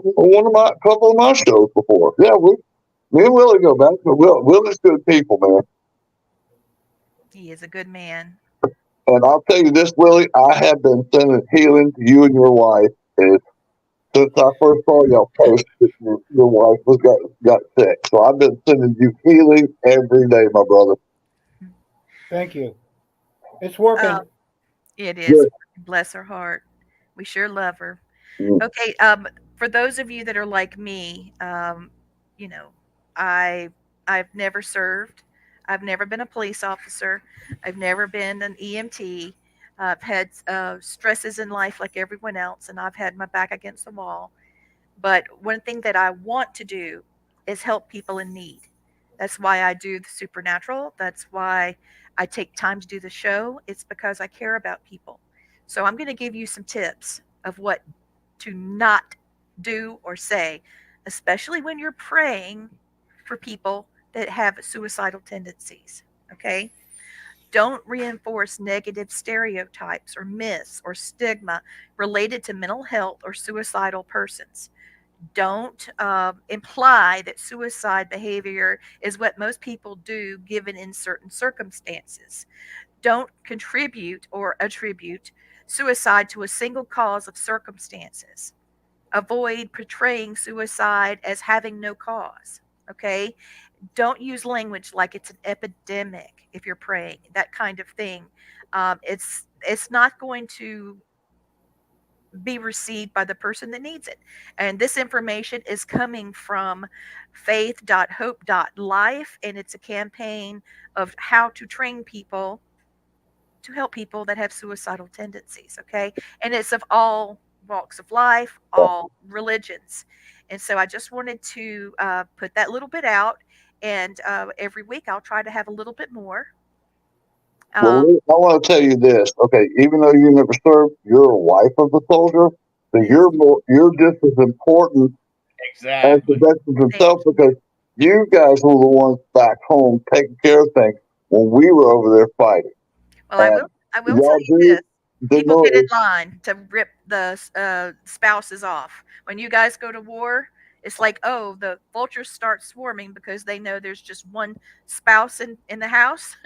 a couple of my shows before. Yeah, me and Willie go back. But Willie's good people, man. He is a good man. And I'll tell you this, Willie, I have been sending healing to you and your wife since I first saw y'all post that your wife got sick. So I've been sending you healing every day, my brother. Thank you. It's working. It is. Good. Bless her heart. We sure love her. Mm. Okay. For those of you that are like me, I've never served. I've never been a police officer. I've never been an EMT. I've had stresses in life like everyone else, and I've had my back against the wall. But one thing that I want to do is help people in need. That's why I do the supernatural. That's why I take time to do the show. It's because I care about people. So I'm going to give you some tips of what to not do or say, especially when you're praying for people that have suicidal tendencies. Okay? Don't reinforce negative stereotypes or myths or stigma related to mental health or suicidal persons. Don't imply that suicide behavior is what most people do given in certain circumstances. Don't contribute or attribute suicide to a single cause of circumstances. Avoid portraying suicide as having no cause. Okay? Don't use language like it's an epidemic if you're praying, that kind of thing. It's not going to be received by the person that needs it. And this information is coming from faith.hope.life, and it's a campaign of how to train people to help people that have suicidal tendencies. Okay. And it's of all walks of life, all religions. And so I just wanted to put that little bit out. And every week I'll try to have a little bit more. Well, I want to tell you this. Okay, even though you never served, you're a wife of a soldier, so you're just as important as the Exactly. veterans themselves, because you guys were the ones back home taking care of things when we were over there fighting. Well, I will tell Y'all you this. didn't People know get in it. line to rip the spouses off. When you guys go to war, it's like, oh, the vultures start swarming because they know there's just one spouse in the house.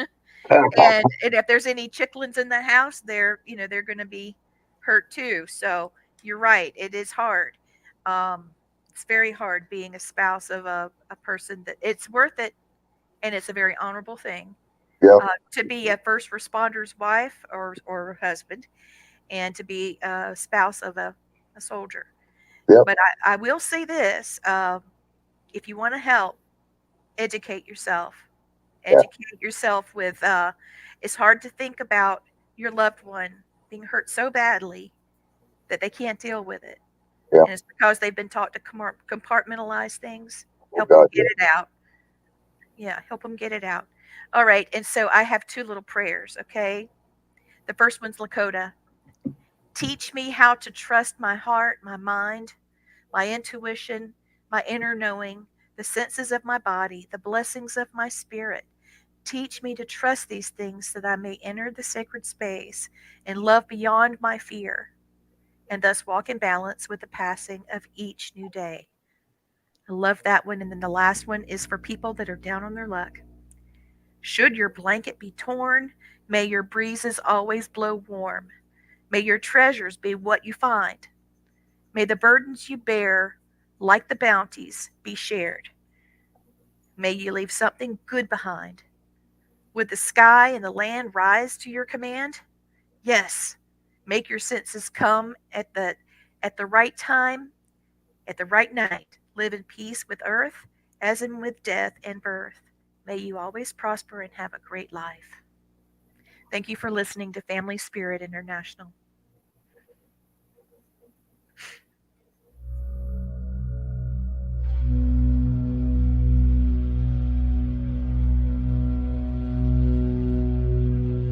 And if there's any chicklins in the house, they're going to be hurt too. So you're right. It is hard. It's very hard being a spouse of a person that it's worth it. And it's a very honorable thing Yeah, to be a first responder's wife or husband, and to be a spouse of a soldier. yeah, But I will say this: if you want to help, educate yourself. yeah, Educate yourself with. It's hard to think about your loved one being hurt so badly that they can't deal with it, yeah. and it's because they've been taught to compartmentalize things. Oh, Help them God, get it out. Yeah, help them get it out. All right, and so I have two little prayers. Okay, the first one's Lakota. Teach me how to trust my heart, my mind, my intuition, my inner knowing, the senses of my body, the blessings of my spirit. Teach me to trust these things so that I may enter the sacred space and love beyond my fear, and thus walk in balance with the passing of each new day. I love that one. And then the last one is for people that are down on their luck. Should your blanket be torn, may your breezes always blow warm. May your treasures be what you find. May the burdens you bear, like the bounties, be shared. May you leave something good behind. Would the sky and the land rise to your command? Yes. Make your senses come at the right time, at the right night. Live in peace with earth, as in with death and birth. May you always prosper and have a great life. Thank you for listening to Family Spirit International.